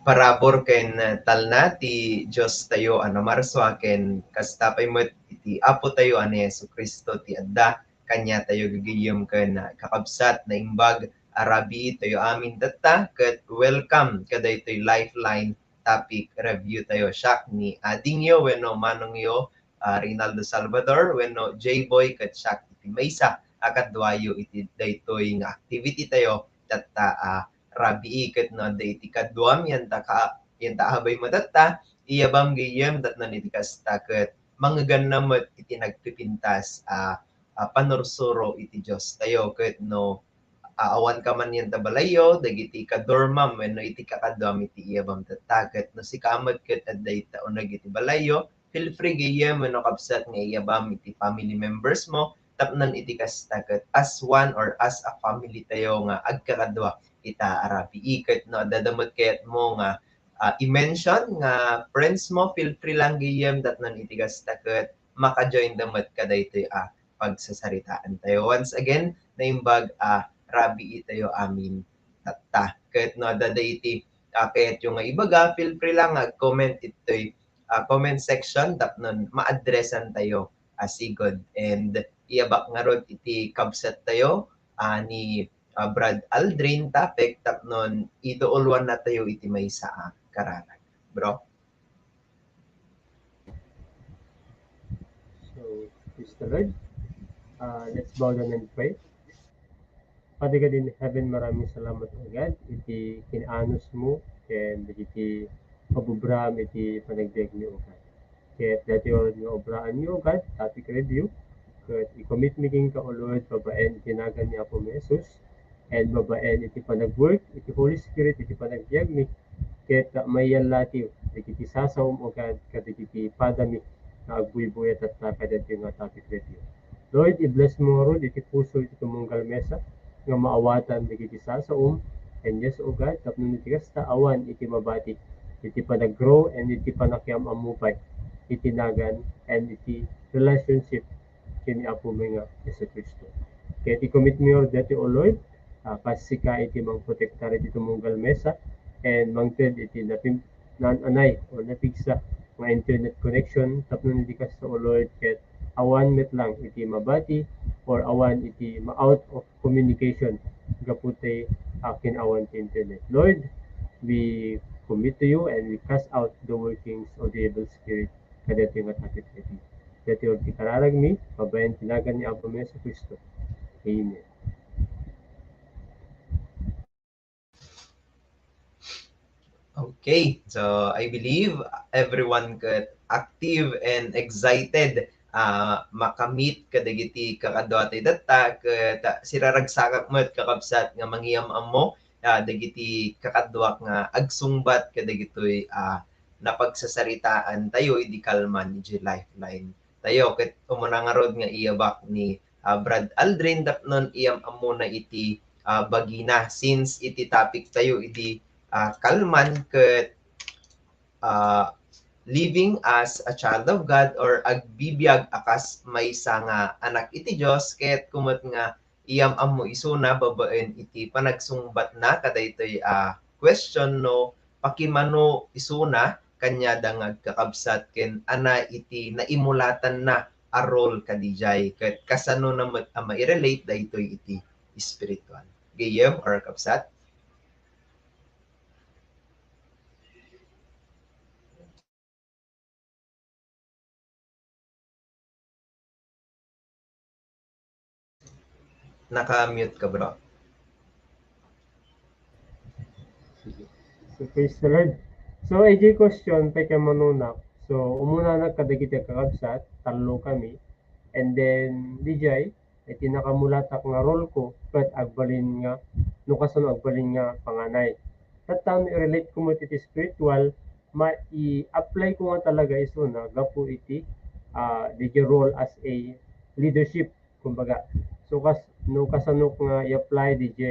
parabor ken talna ti Dios tayo marso ken kastapay met iti Apo tayo ani Jesu Cristo ti adda kanya tayo gagayem ken kakabsat na imbag arabi tayo amin datta ket welcome kaday toy lifeline topic review tayo siya ni ading yo wenno manong yo Rinaldo Salvador wenno J-Boy ket siya iti maysa akadwayo iti daytoy nga activity tayo datta rabi iket no da iti kadwam yan ta habay madatta iyabam gayem dat nan iti kastaket mangaganamet iti nagpipintas panursuro iti Dios tayo ket no awan ka man yan tabalayo dagiti kadormam wenno iti kakadwam iti iyabam tattaket no si kamet ket adday taunag iti balayo feel free gayem wenno kapsat nga iyabam iti family members mo tapnan iti kastaket as one or as a family tayo nga agkakadwa ita arabi iket no dadamot kayat mo nga i-mention nga friends mo feel free lang gayem dat nan itigas taket maka-join damat kada ito pagsasaritaan tayo once again naimbag rabi itayo amin tatta ket no dada iti kayat yung nga ibaga feel free lang comment ito'y comment section tapnon ma-addressan tayo sigod and iabak nga rod iti kabsat tayo ni Brad Aldrin tapek tapnon idoolwan na tayo iti maysa kararag. Bro? So, praise the Lord. Let's bow down and pray. Father God in heaven, maraming salamat o God. Iti kinanos mo, ken iti pabubram, iti panagdeg niyo o God. Ket dati oras nga obraan niyo o God, topic review. Ket i-commit mi ka o Lord, babaen tinagan ni Apo Jesus. And babaen iti panag-work, iti Holy Spirit, iti panagbiag mi. Ket mayan latiw, iti sasawom o God, ket iti padami, na agbuybuya at kadati nga topic review. Lord, i-bless mo ron, iti puso, iti tumunggal mesa, nga maawatan iti sasawom, and yes, O God, tapno iti kasta awan, iti mabati, iti panag-grow, and iti panakyam amupay, iti nagan, and iti relationship, kini Apo may nga, Yesu Cristo. Kaya iti commit mo dati, O Lord, kasika iti mangprotektar iti tumunggal mesa, and mangted iti nananay o napigsa nga internet connection tapno iti kasta o Lord ket awan met lang iti mabati or awan iti ma-out of communication gaputay akin awan ti internet. Lord, we commit to you and we cast out the workings of the evil spirit kadati nga tapit iti. Dati o ti kararag mi, pabayan tinagan ni Apo Meso Cristo. Amen. Okay, so I believe everyone ket active and excited makamit kadagiti kakadwatay datta ket siraragsakak met kakabsat nga mangyam mo dagiti kakadwa nga agsungbat kadagitoy napagsasaritaan tayo idi kalman ni Lifeline tayo ket umuna nga rod nga iyabak ni Brad Aldrin tapnon iyam amo na iti bagina since iti topic tayo idi kalman ket living as a child of God or agbibiyag akas maysa nga anak iti Dios ket kumot nga iyam ammo isuna babaen iti panagsungbat na kadaytoy question no pakimano isuna kanya dangag kakabsat ken ana iti naimulatan na a role kadijay ket kasano na ma-relate daytoy iti spiritual gayem or kapsat. Naka-mute ka, bro. So, praise the Lord. So, AJ question, peke manunak. So, umuna na kadagiti kakabsat, talo kami. And then, DJ, iti nakamulatak nga role ko, kat agbalin nga, nukasan agbalin nga panganay. Tatang i-relate ko mo iti spiritual, ma-i-apply ko nga talaga iso na, gapo iti, DJ role as a leadership, kumbaga. So, no kasanok nga i-apply DJ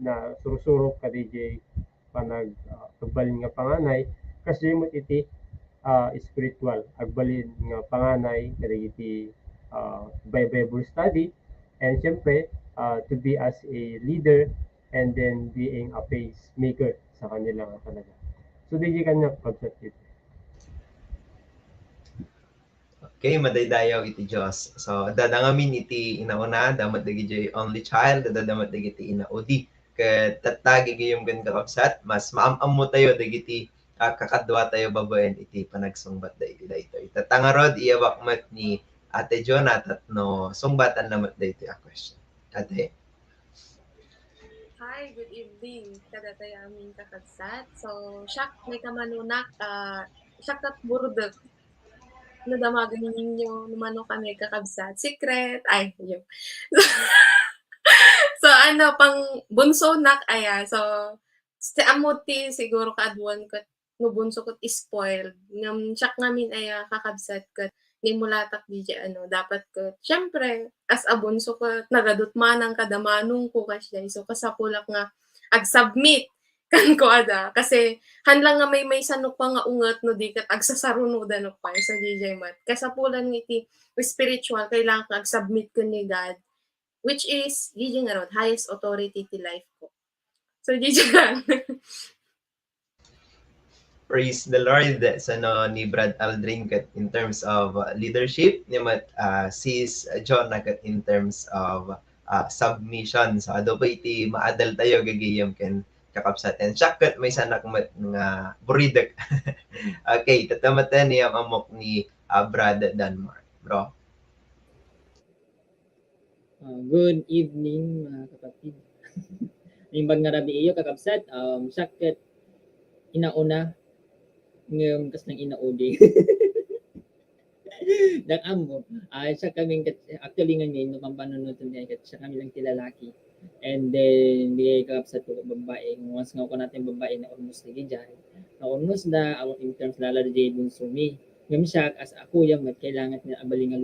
na surusurok ka DJ panagbalin nga panganay kasi mo iti spiritual agbalin nga panganay kadagiti Bible study and siyempre to be as a leader and then being a pacemaker sa kanila nga talaga. So DJ kanya kakabsat iti. Okay, madaydayaw iti Diyos. So, dadangamin iti inauna, damat dagiti only child, dadamat dagiti inaudi. Ket tattagi gayom gan kakabsat, mas maamam mo tayo dagiti kakadwa tayo babaen iti panagsungbat da iti daytoy. Tatangarod iyawak met ni Ate Jonat at no sungbatan namat da iti a question. Ate. Hi, good evening. Kada tayo aming kakabsat. So, siyak may kamanunak, siyak kat burudek. Nadamagan ninyo naman kami kakabsat. Secret. Ay, yun. So, ano, pang bunso nak, aya. So, si amuti siguro kaadwan kat no bunso kat spoiled. Ngam, siyak ngamin aya kakabsat kat ni mulatak di ano, dapat kat. Siyempre, as a bunso kat nagadut manang kadamanong ko kasya. So, kasapulak nga ag-submit kan ko ada. Kasi, hanlang nga may sanok pa nga ungat no di kat agsasarunudan no pa sa DJ Mat. Kasapulan nga iti spiritual, kailangan ka ag-submit ko ni God which is DJ nga ron, highest authority ti life ko. So DJ lang. Praise the Lord sa no ni Brad Aldrin kat in terms of leadership ni mat sis John na kat in terms of submission. So ado pa iti maadal tayo gagayam ken kakabsat and siya kat may sanak mat nga buridak. Okay, tatamatan niya ang amok ni Brad Denmark. Bro. Good evening mga kapatid. Imbag nga rabi iyo kakabsat, sakit inauna ng kas ng inaudi. Dak amo, siya kaming actually nga ngayon no pampanunutan niya kat siya kami lang tilalaki. And then di kakabsat ko babae, once nga ko natin babae na almost lagi dyan. Na almost na in terms lala di bunso mi. Ngam siya as ako yung kailangan niya abaling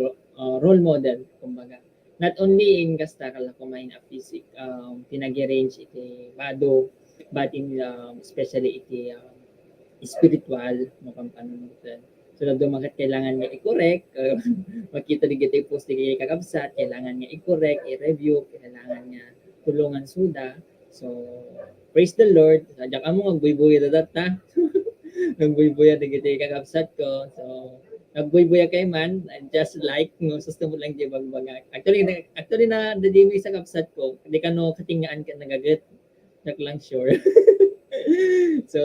role model kumbaga. Not only in kasta kala kumain a physic tinagi-range iti bado but in especially iti spiritual mo pampanunutan. So na dumagat kailangan nga i-correct, makita di kita post di kakabsat, kailangan nga i-correct, i-review, kailangan nga tulungan suda. So praise the Lord. Sadya ka mo magbuybuya dadat ta. Nagbuybuya di kita kakabsat ko. So nagbuy-buya kay man just like no susto mo lang di bagbaga actually na dadi mo sa kapsat ko di ka no katingaan ka nagaget nak lang sure so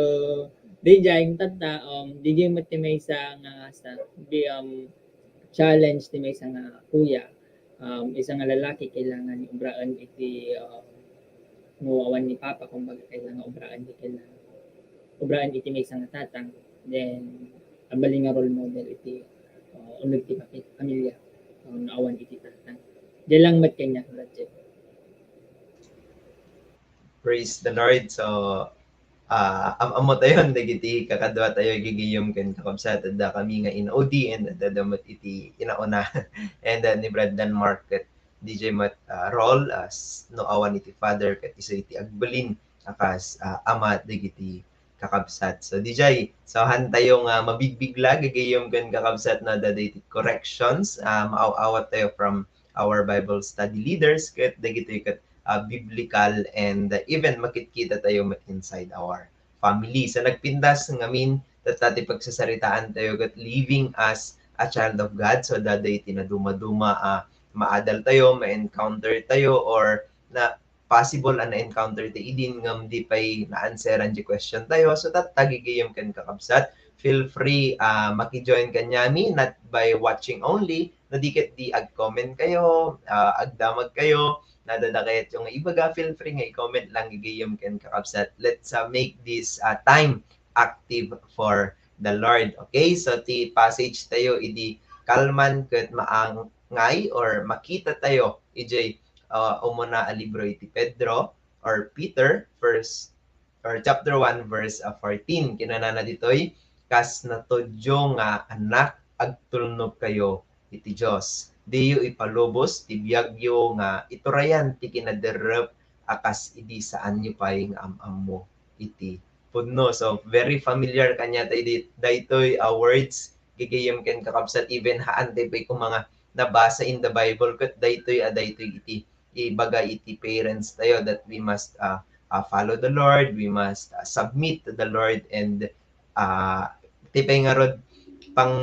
di jay tata di jay mat may sa nga sa di challenge ti may sa nga kuya isang lalaki kailangan ni ubraan iti mo awan ni papa kumbaga kailangan ubraan di kailangan ubraan iti may sa nga tatang then abali nga role model iti unod ti pamilya naawan iti tatang. Diyan lang mat kanya budget. Praise the Lord. So amo tayo dagiti kakadwa tayo gigiyom ken kakabsat da kami nga inaudi and dadamot iti inauna and ni Brad Denmark ket DJ mat role as no awan iti father ket isa iti agbalin akas ama dagiti kakabsat. So DJ, so han tayo nga mabigbigla gagayom ken kakabsat na dadayti corrections maaawat tayo from our Bible study leaders ket dagiti ket biblical and even makikita tayo inside our family. So nagpindas ngamin tatati pagsasaritaan tayo ket living as a child of God. So daday tinaduma-duma maadal tayo, ma-encounter tayo or na possible na-encounter ti idin ngam di pay na-answeran di question tayo. So tagigayom kan kakabsat. Feel free maki-join kanyami not by watching only. Nadikit di ag-comment kayo, agdamag kayo, nadadakayat yung ibaga, feel free nga i-comment lang igayom kan kakabsat. Let's make this time active for the Lord. Okay? So ti passage tayo idi kalman ket maangay or makita tayo ijay umuna a libro iti Pedro or Peter first or chapter 1 verse 14 kinanana ditoy kas natudyo nga anak agtulnog kayo iti Dios diyo ipalubos ti biyagyo nga iturayan ti kinaderep akas idi saan nyo pay nga ammo iti pudno. So very familiar kanya daytoy words gigayem ken kakabsat even haantay pay kung mga nabasa in the Bible ket daytoy iti ibaga iti parents tayo that we must follow the Lord, we must submit to the Lord and tipay nga rod pang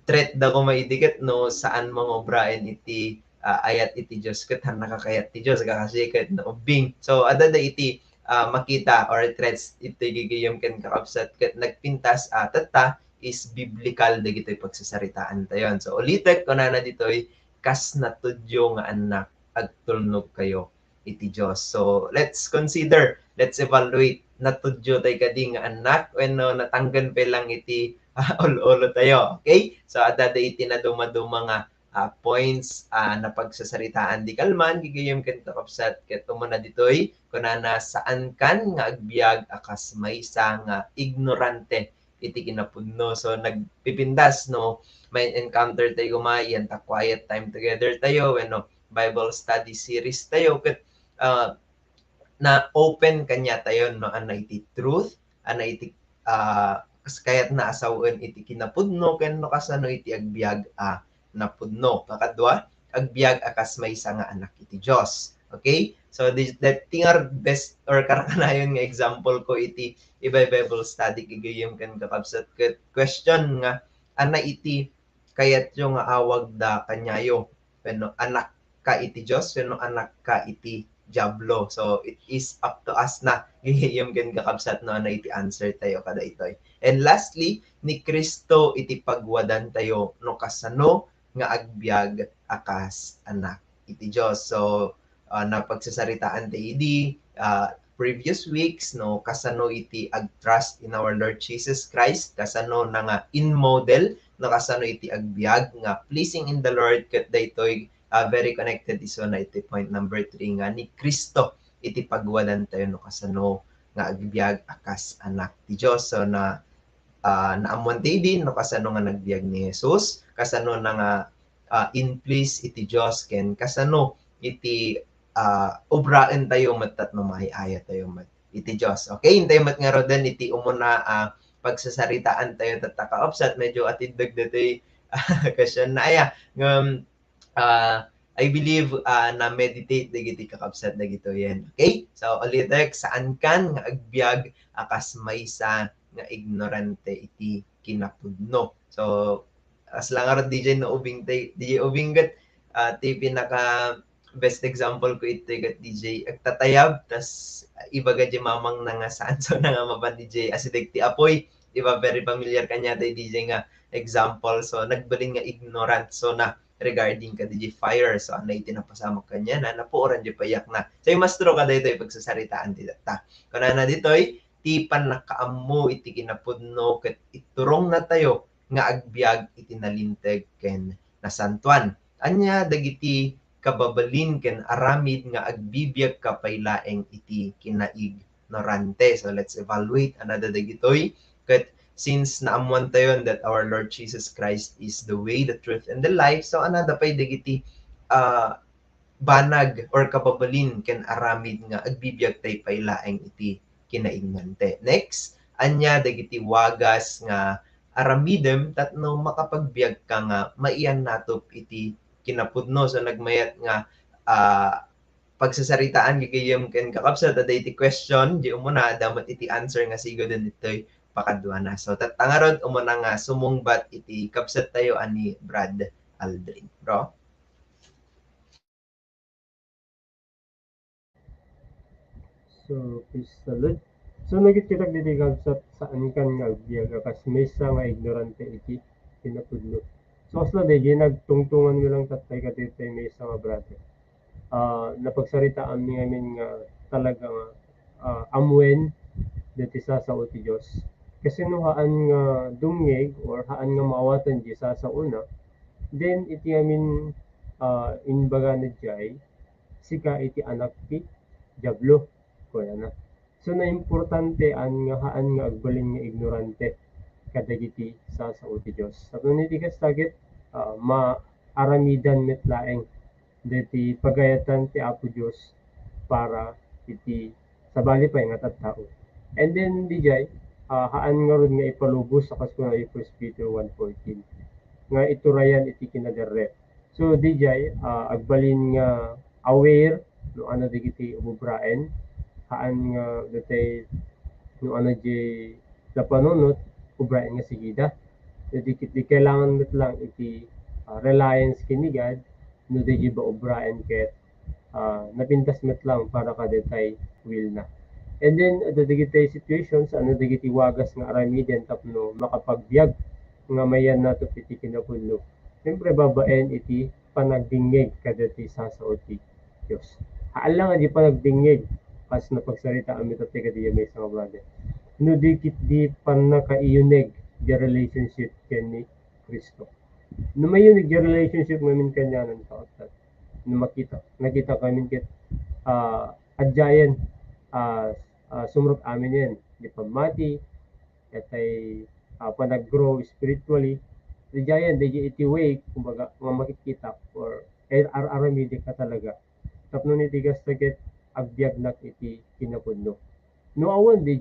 threat da ko maidikat no saan mangobraen iti ayat iti Diyos ket han nakakayat ti Diyos kakasikat no ubing. So adda iti makita or threats iti gigayom ken kakabsat ket nagpintas tatta is biblical dagitoy pagsasaritaan tayon. So ulitek kunana ditoy kas natudyo nga anak agtulnog kayo iti Diyos. So let's consider, let's evaluate natudyo tay kadi nga anak wenno natanggan pa lang iti ol-olo tayo. Okay? So adda iti na dumaduma nga points na pagsasaritaan di kalman gigayom ken kakabsat ket umuna ditoy kunana saan kan nga agbiag akas maysa nga ignorante iti kinapudno. So nagpipindas no may encounter tayo gumayan ta quiet time together tayo when no Bible study series tayo ket na open kanya tayo no ana iti truth ana iti kayat na asawen iti kinapudno ken no kasano iti agbiag napudno. Kakadwa agbiag akas maysa nga anak iti Dios. Okay? So that tingar best or karakanayon nga example ko iti Bible study kigayem ken kakabsat ket question nga ana iti kayat yo nga awag da kanyayo wenno anak ka iti Dios wenno anak ka iti Diablo. So it is up to us na gigayem ken kakabsat no ana iti answer tayo kada itoy. And lastly ni Kristo iti pagwadan tayo no kasano nga agbiag akas anak iti Dios. So napagsasaritaan tayo di previous weeks no kasano iti agtrust in our Lord Jesus Christ kasano na nga in model no kasano iti agbiag nga pleasing in the Lord ket daytoy very connected iso na iti point number 3 nga ni Kristo iti pagwadan tayo no kasano nga agbiag akas anak ti Dios. So naamuan tayo din no kasano nga nagbiag ni Jesus kasano na nga in please iti Dios ken kasano iti obraen tayo matat mamahiaya tayo mat iti Dios. Okay, hintay mat nga roden iti umuna pagsasaritaan tayo tatakaopsat medyo atiddag ditoy question na aya I believe na meditate dagiti kakabsat dagito yan. Okay? So ulitek saan kan nga agbiag akas maysa nga ignorante iti kinapudno. So as lang ara DJ no ubing DJ ubingget ti pinaka best example ko ito kat DJ agtatayab tas ibaga di mamang na nga saan so na nga maban DJ asidig ti apoy di ba very familiar kanya tay DJ nga example. So nagbalin nga ignorant so na regarding ka DJ fire so anay tinapasama kanya na napuoran di payak na so yung mastro ka dito pagsasaritaan ti data kunana ditoy ti panakaammo iti kinapudno ket iturong na tayo nga agbiag iti nalinteg ken nasantuan anya dagiti kababalin ken aramid nga agbibiyag ka paylaeng iti kinaignorante. So let's evaluate another dagitoy ket since naamuan tayo that our Lord Jesus Christ is the way, the truth, and the life. So another pay dagiti banag or kababalin ken aramid nga agbibiyag tay paylaeng iti kinaignante. Next, anya dagiti wagas nga aramidem tatno makapagbiag ka nga maiyan natop iti kinapudno. So nagmayat nga pagsasaritaan gigayem ken kakabsat da iti question di umuna damat iti answer nga sigo den ditoy pakadwa na. So tatangarod umuna nga sumungbat iti kabsat tayo ani Brad Aldrin. Bro? So please salud. So nagitirak diti kabsat saan kan nga agbiag akas maysa nga ignorante iti kinapudno. So asla digi nagtungtungan mo lang tatay ka dito may isang brother. Napagsaritaan niya namin nga talagang amuen dito sa uti Diyos. Kasi no haan nga dumngeg or haan nga maawatan di sa una, then iti amin inbaga na jay, sika iti anak ti Diablo. Kuya na. So na importante an nga haan nga agbalin nga ignorante kadagiti sa uti Diyos. Sa niti kas target maaramidan met laeng deti pagayatan ti Apo Dios para iti sabali pa nga tattao. And then dijay haan nga rod nga ipalubos sa kaskunay 1 Peter 1:14 nga iturayan iti kinaderre. So dijay agbalin nga aware no ano digiti ububraen haan nga detay no ano di na panunot ubrain nga sigida. So di kailangan met lang iti reliance kini God no di ba ubrain ket napintas met lang para kadetay will na. And then the digitay situations ano digiti wagas nga aramiden tapno makapagbiag nga mayan nato iti kinapudno. Siyempre babaen iti panagdingeg kadati sasaot ti Dios. Haala nga di panagdingeg kas napagsarita ami iti kadiyay may mga brother. No dikit di panakaiyuneg di relationship ken ni Kristo. No mayunig di relationship ngamin kanyanan kautat. No nakita kami ket adyayan sumrot amin yan. Di pamati, katay panag-grow spiritually. Di yan, di iti way, kumbaga, nga makikita or aramidi ka talaga. Tapno ni tigas taget agbyag nak iti kinapudno. No awan di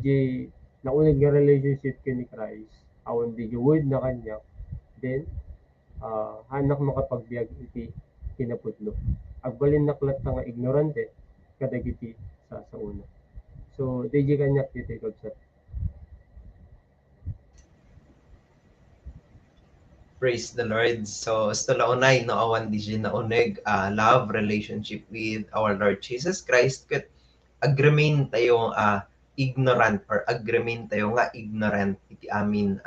naunig nga relationship ka ni Christ, awan di word na kanya, then hanak makapagbiag iti kinapudno. Agbalin naklat nga ignorante, kadagiti sa una. So, DJ kanyak dito kabsat. Praise the Lord. So, ito launay, no, awan di na unig, love relationship with our Lord Jesus Christ. Kat agremain tayo ignorant or agremain tayo nga ignorant iti amin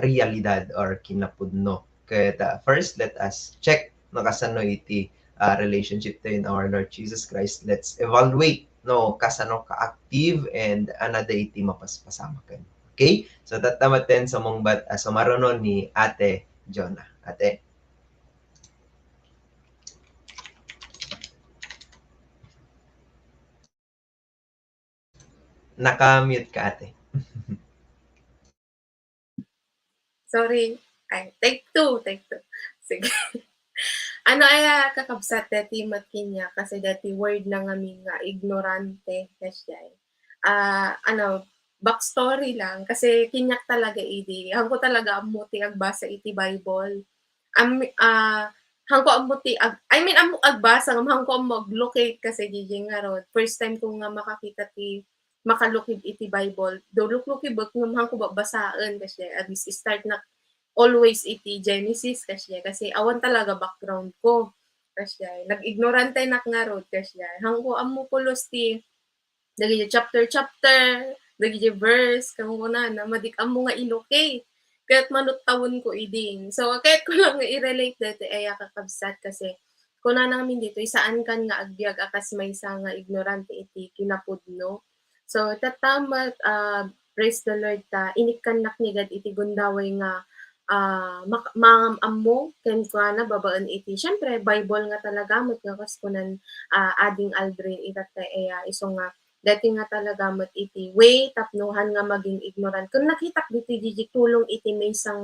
realidad or kinapudno. Kaya first, let us check nakasano iti relationship tayo in our Lord Jesus Christ. Let's evaluate no kasano ka-active and anada iti mapaspasama kan. Okay? So tatamaten sa mong sumarono ni Ate Jonah. Ate. Naka-mute ka, Ate. Sorry. Ay, take two. Sige. Ano ay kakabsat dati matkinya kasi dati word na ngamin nga ignorante kasi backstory lang kasi kinyak talaga idi hangko talaga amuti agbasa iti Bible hangko amuti agbasa hangko mag-locate kasi gigi nga rod first time ko nga makakita ti makalukid iti Bible do luklukid bak ngam hangko babasaan kasi abis start na always iti Genesis kasi awan talaga background ko kasi nag-ignorante nak nga rod kasi hangko amo pulos ti dagi chapter dagi verse kamo na madik amo nga ilocate kaya't manutawon ko idin so kahit ko lang nga i-relate dito ay kakabsat kasi kuna namin dito isaan kan nga agbyag akas may isa nga ignorante iti kinapudno so tatamat praise the Lord ta inikkan naknigad iti gundaway nga ammo ken kuana babaan iti syempre Bible nga talaga met nga kaskunan ading Aldrin itatay iso nga dati nga talaga met iti way tapnuhan nga maging ignorant kun nakitak diti tulong iti may sang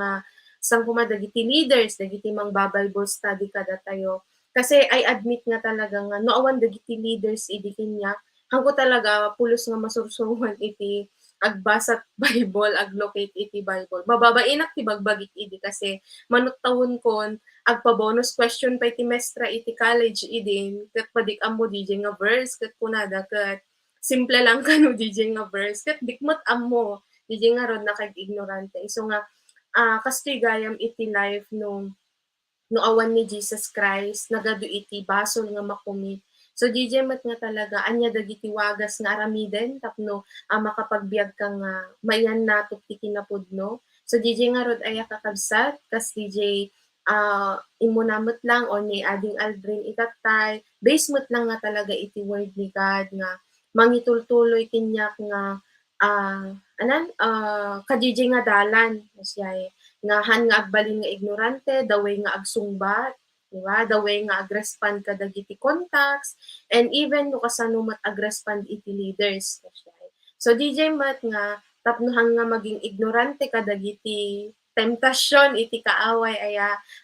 kumadagiti leaders dagiti mang Bible study kada tayo kasi I admit nga talaga nga no awan dagiti leaders idi kanya hangko talaga pulos nga masursuruan iti agbasat Bible, aglocate iti Bible. Mababainak ti bagbagik idi kasi manutawon kon agpa-bonus question pa iti mestra iti college idin ket padik ammo DJ nga verse ket kunada ket simple lang kanu DJ nga verse ket dikmet ammo DJ nga rod nakag-ignorante. So nga kastoy gayam iti life no awan ni Jesus Christ nagadu iti basol nga makumit so DJ mat nga talaga anya dagiti wagas nga aramiden tapno makapagbiag ka nga mayan natok ti kinapudno. So DJ nga rod aya kakabsat kas DJ imunamot lang o ni ading Aldrin itatay basement lang nga talaga iti word ni God nga mangitultuloy kinyak nga kadijay nga dalan siya nga han nga agbalin nga ignorante daway nga agsungbat diba daway nga agrespond kada dagiti contacts and even no kasano mat agrespond iti leaders so DJ mat nga tapnohan nga maging ignorante kada dagiti temptasyon iti kaaway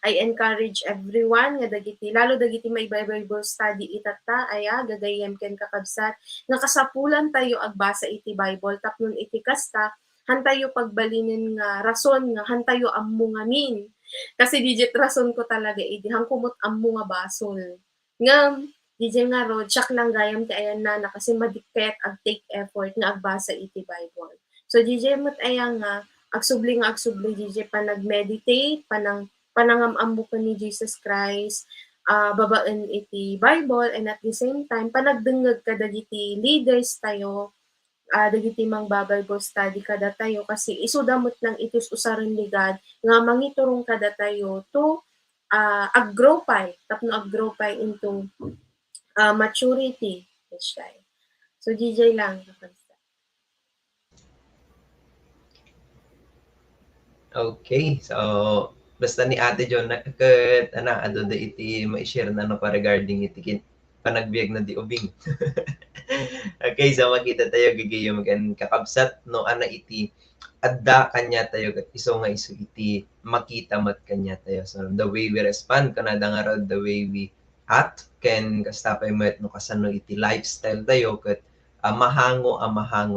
I encourage everyone nga dagiti lalo dagiti may Bible study itata gagayem ken kakabsat nga kasapulan tayo agbasa iti Bible tapnon iti kasta hantayo pagbalinin nga rason nga hantayo ammo ngamin kasi digit rason ko talaga idi hangkumot ammo nga basol nga DJ nga rod siak lang gayam ti ayan na kasi madikket ag take effort nga agbasa iti Bible So DJ mo't aya nga agsubli DJ pa nag-meditate, panangamambo ko ni Jesus Christ, babaen iti Bible, and at the same time panagdengeg kada dagiti leaders tayo, dagiti mangbabay-Bible study kada tayo kasi isudamot lang itis usaran ni God nga mangiturong kada tayo to ag-grow tapno ag-grow into maturity. So DJ lang. Okay, so basta ni Ate John na ket ado da iti ma-share na no pa regarding iti panagbiag na di ubing. Okay, so makita tayo gagayom kan kakabsat no ana iti adda kanya tayo ket iso nga isu iti makita mat kanya tayo. So the way we respond kanada nga rod the way we act ken kastapay met no kasano iti lifestyle tayo ket mahango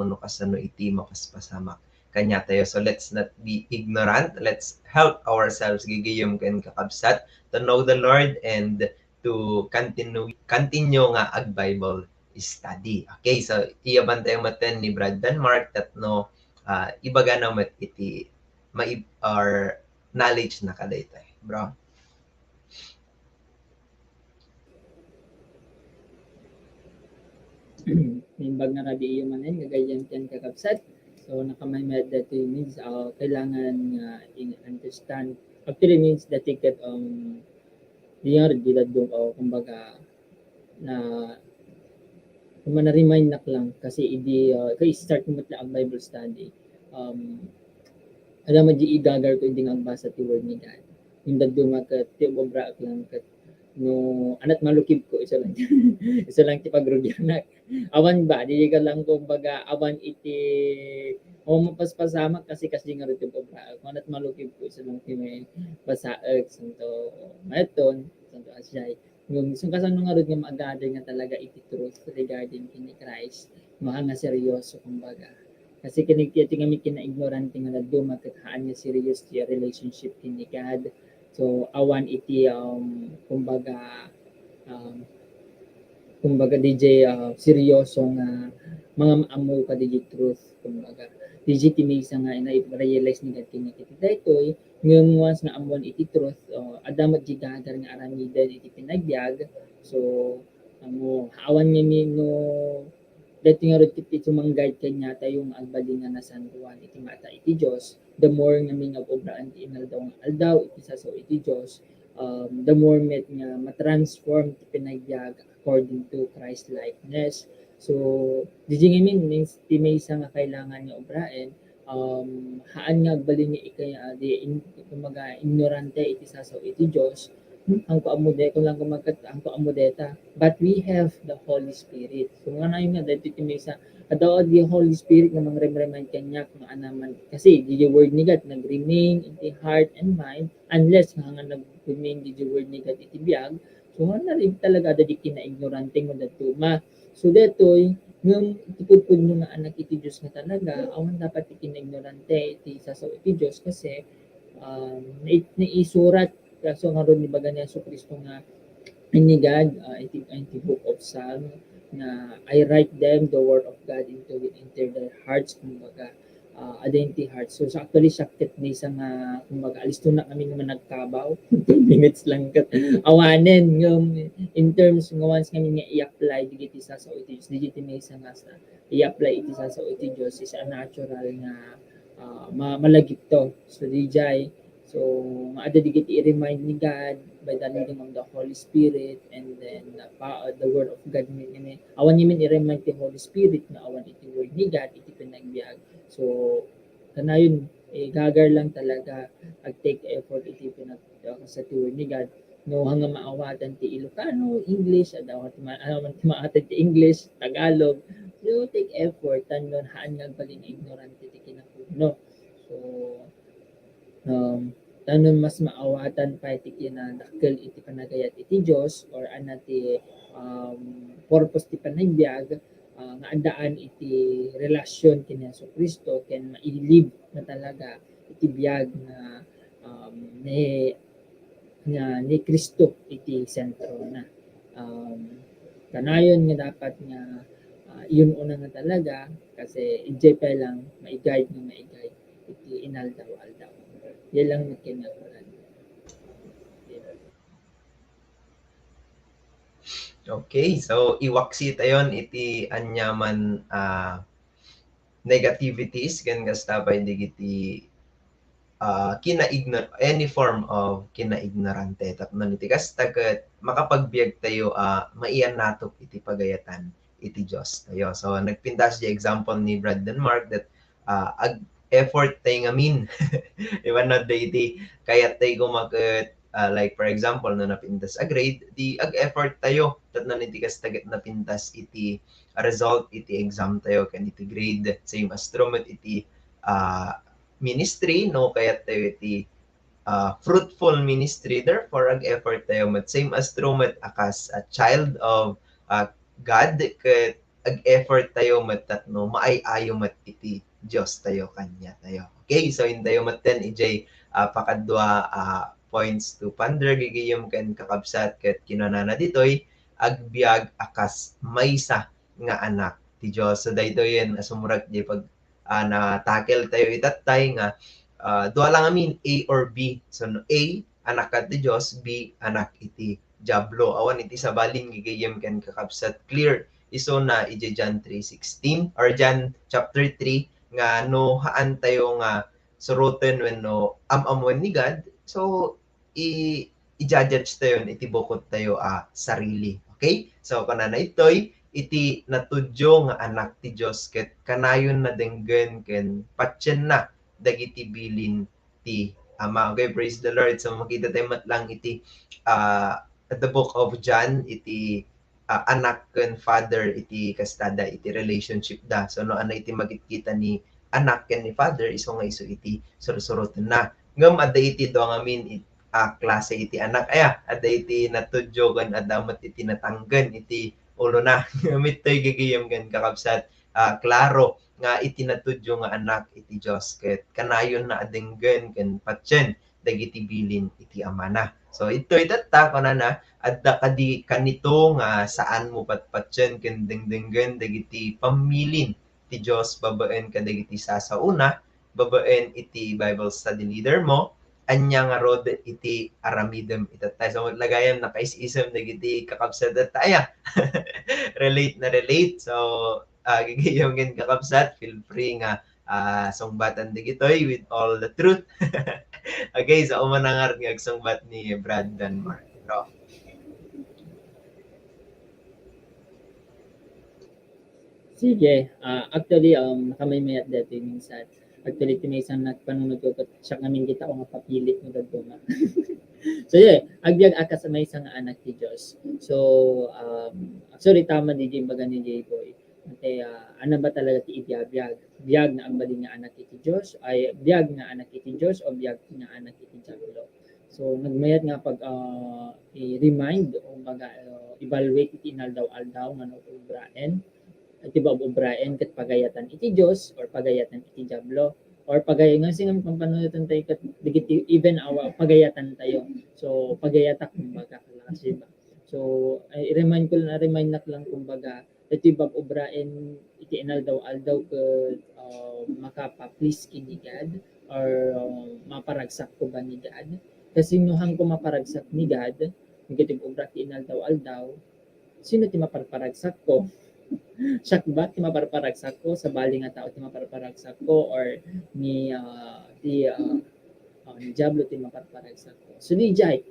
no kasano iti makaspasamak kanya tayo. So let's not be ignorant. Let's help ourselves gigayom ken kakabsat to know the Lord and to continue nga ag Bible study. Okay, so iyaban tayo maten ni Brad Denmark tatno ibaga na mat iti or knowledge na kadaytay. Bro. Nimbag na rabi iyo manen gagayan ken kakabsat. So nakamaymad that means kailangan understand. Actually means that ticket diyan dilad dong kumbaga na remind nak lang kasi idi kay start mo tla ang Bible study. Alam mo di igagar ko hindi ang basa ti word ni God. Yung daddo makat ti obra lang kat no anat malukib ko isa lang isa lang ti pagrugyanak awan ba di ka lang kumbaga awan iti mapaspasamak kasi nga rin po ba anat malukib ko isa lang ti may pasaag santo maton santo asyay yung isang kasano nga rin nga maagada nga talaga iti truth regarding kini Christ mga nga seryoso kumbaga kasi kinigti kami kina-ignorante nga naddo makathaan nga serious ti relationship kini God. So awan iti kumbaga DJ seryoso nga mga maamoy ka DJ truth kumbaga DJ timisa nga na-realize ni God kini kiti daytoy ngem once nga amon iti truth adamat gigadar nga aramiden iti pinagbiag so awan nga no dati nga rin kiti sumanggay kanya tayong agbalingan na San Juan iti mata iti Diyos the more nga may nag-obraan ti aldaw iti saso iti Diyos the more met nga matransform ti pinagbiag according to Christ likeness so dijingimin means ti may isa nga kailangan nga obraen haan nga agbalin nga ikaya kumaga ignorante iti saso iti Diyos ang paamude kung lang kumagat ang paamudeta but we have the Holy Spirit so nga na yun nga dahil iti may isa adaw the Holy Spirit nga mang-remind kanya kung anaman kasi the word ni God nag-remain in the heart and mind unless nga nag-remain the word ni God iti biyag so nga na rin talaga dadi kina-ignorante mo datuma so detoy ngam itipudpud mo nga anak iti Diyos nga talaga awan dapat kina-ignorante iti sasaw iti Diyos kasi naisurat kaso nga ron ni baga ni Yesu Kristo nga ni God iti book of Psalm na I write them the word of God into their hearts kumbaga identity hearts so actually sakit ni sa nga kumbaga alisto na kami nga nagkabaw 2 minutes lang kat awanen yung in terms nga once kami nga i-apply digiti sa iti Diyos digiti may sa nga sa i-apply iti sa iti Diyos is a natural nga malagip to so DJ so maada digiti i-remind ni God by the leading of the Holy Spirit and then the word of God awan nimin i-remind ti Holy Spirit na awan iti word ni God iti pinagbiag so kanayon gagar lang talaga ag take effort iti sa ti word ni God no hanga maawatan ti Ilocano English adaw awan ti maatan ti English Tagalog so take effort tanon haan nga balin ignorante ti kinapuno so tanon mas maawatan pa iti kinadakkel iti panagayat iti Diyos or anati purpose ti panagbiag nga andaan iti relasyon kini Yesu Kristo ken mailib na talaga iti biag na ni Kristo iti sentro na kanayon nga dapat nga yun una nga talaga kasi ijay pa lang maigayad nga maigayad iti inaldaw-aldaw. Yan lang magkinagalan. Okay, so iwaksi tayon iti anyaman negativities ken kasta pa digiti any form of kinaignorante tapno iti kasta ket makapagbiag tayo maian natok iti pagayatan iti Dios tayo. So nagpintas di example ni Brad Denmark that ag effort tayo ngamin iwan na iti kayat tayo gumaket like for example no napintas a grade di ag effort tayo tatno iti kasta ket napintas iti result iti exam tayo ken iti grade same as trumet iti ministry no kayat tayo iti fruitful ministry therefore ag effort tayo met same as trumet akas a child of God ket ag effort tayo met tatno maayayo met iti Dios tayo kanya tayo. Okay, so tayo maten ijay pakadwa points to ponder gigayem ken kakabsat ket kinanana ditoy agbiag akas maysa nga anak ti Dios. So daytoyen sumurag di pag na tackle tayo itatay nga dua lang amin A or B. So A anak kat ti Dios, B anak iti Diablo. Awan iti sabalin gigayem ken kakabsat clear iso na iti John 3:16 or John chapter 3 nga no haan tayo nga suroten when no amamon ni God. So i-judge tayo iti bukod tayo sarili. Okay? So kanana itoy iti natudyo nga anak ti Dios ket kanayon na denggen ken patyen na dagiti bilin ti Ama. Okay, praise the Lord. So makita tayo matlang iti at the book of John iti anak ken father iti kastada iti relationship da. So no ana iti makikita ni anak ken ni father iso nga iso iti surusuroten na. Ngem adda iti do ngamin klase iti anak adda iti natudyo ken adda iti natanggen iti ulo na. Ngamit tayo gigiyem ken kakabsat klaro nga iti natudyo nga anak iti Dios ket kanayon na adenggen ken patyen dagiti bilin iti ama na. So ito'y data kunana adda kadi kanito nga saan mo patpatyen ken dengdenggen dagiti pamilin ti Dios babaen kadagiti sasauna babaen iti Bible study leader mo anya nga rod iti aramidem itatay. So lagayan nakaisisem dagiti kakabsat data relate na relate. So gigayong ken kakabsat feel free nga sungbatan digitoy with all the truth. Okay, so umanangar nga agsungbat ni Brad Denmark. Bro. Sige, actually nakamay-mayat dati minsan. Actually timaysan nagpanunod ko siya kami kita ko nga papilit mo dadto nga. So yeah, agbyag akas sa may isang anak ti Dios. So actually tama ni Jim baga ni J-Boy. Ate ano ba talaga ti ibiyag? Biyag na ang bali nga anak ti Dios ay biyag na anak ti Dios o biyag nga anak ti Diablo. So nagmayat nga pag i-remind o baga evaluate iti inaldaw-aldaw nga no ubraen. At iba ubraen ket pagayatan iti Dios or pagayatan iti Diablo or pagayatan nga sing pampanunutan tayo ket digiti even our pagayatan tayo. So pagayatak kumbaga kasi ba. So i-remind nak lang kumbaga iti bab ubraen iti inaldaw-aldaw ket makapa-please kini God or maparagsak ko ba ni God. Kasi nuhang ko maparagsak ni God, negative obra ti inaldaw-aldaw, sino ti maparparagsak ko? Siya ba ti maparparagsak ko sa bali nga tao ti maparparagsak ko or ni ni Diablo ti maparparagsak ko. So ni Jai,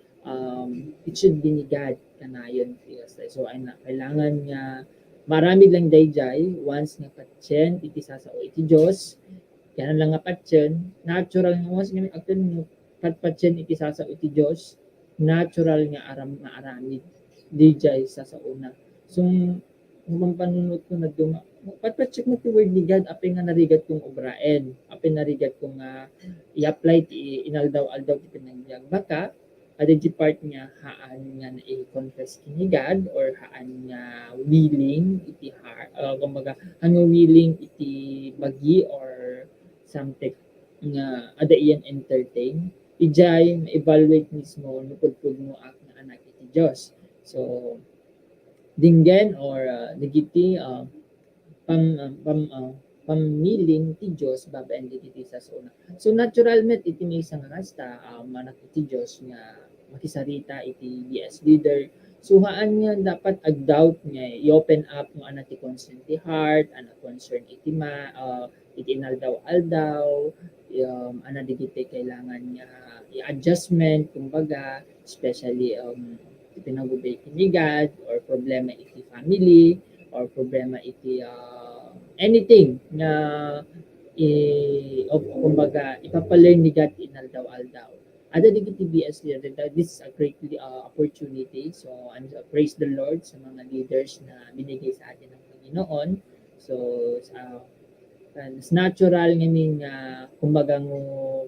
it should be ni God kanayon so ay na kailangan nga marami lang dayjay once nga patyen iti sasao iti Dios kaya lang nga patyen natural nga once nga actually patyen iti sasao iti Dios natural nga aramid dayjay sasauna. So nung panunod ko na duma, patpacheck mo ti word ni God, apay nga narigat kong obraen, apay narigat kong i-apply ti inaldaw-aldaw ti pinagbiag. Baka, ada di part niya, haan nga na i-confess ni God, or haan nga willing iti heart, kumbaga, ano willing iti bagi, or something nga ada iyan entertain, ijay, ma-evaluate mismo, nupudpud mo na anak iti Diyos. So, dinggen or nagiti pamiling ti Diyos babaen dagiti sasona. So natural met iti maysa nga kasta manak iti Diyos nga makisarita iti BS leader. So haan nga dapat ag-doubt nga i-open up nga ana ti concern ti heart, ana concern iti iti inaldaw-aldaw, ana digiti kailangan nga i-adjustment kumbaga, especially pinagubay kini God or problema iti family or problema iti anything na kumbaga ipapalearn ni God inaldaw-aldaw. Ada digiti BS leader, this is a great opportunity. So I'm praise the Lord sa mga leaders na binigay sa atin ng Panginoon. So it's natural ngayon kumbaga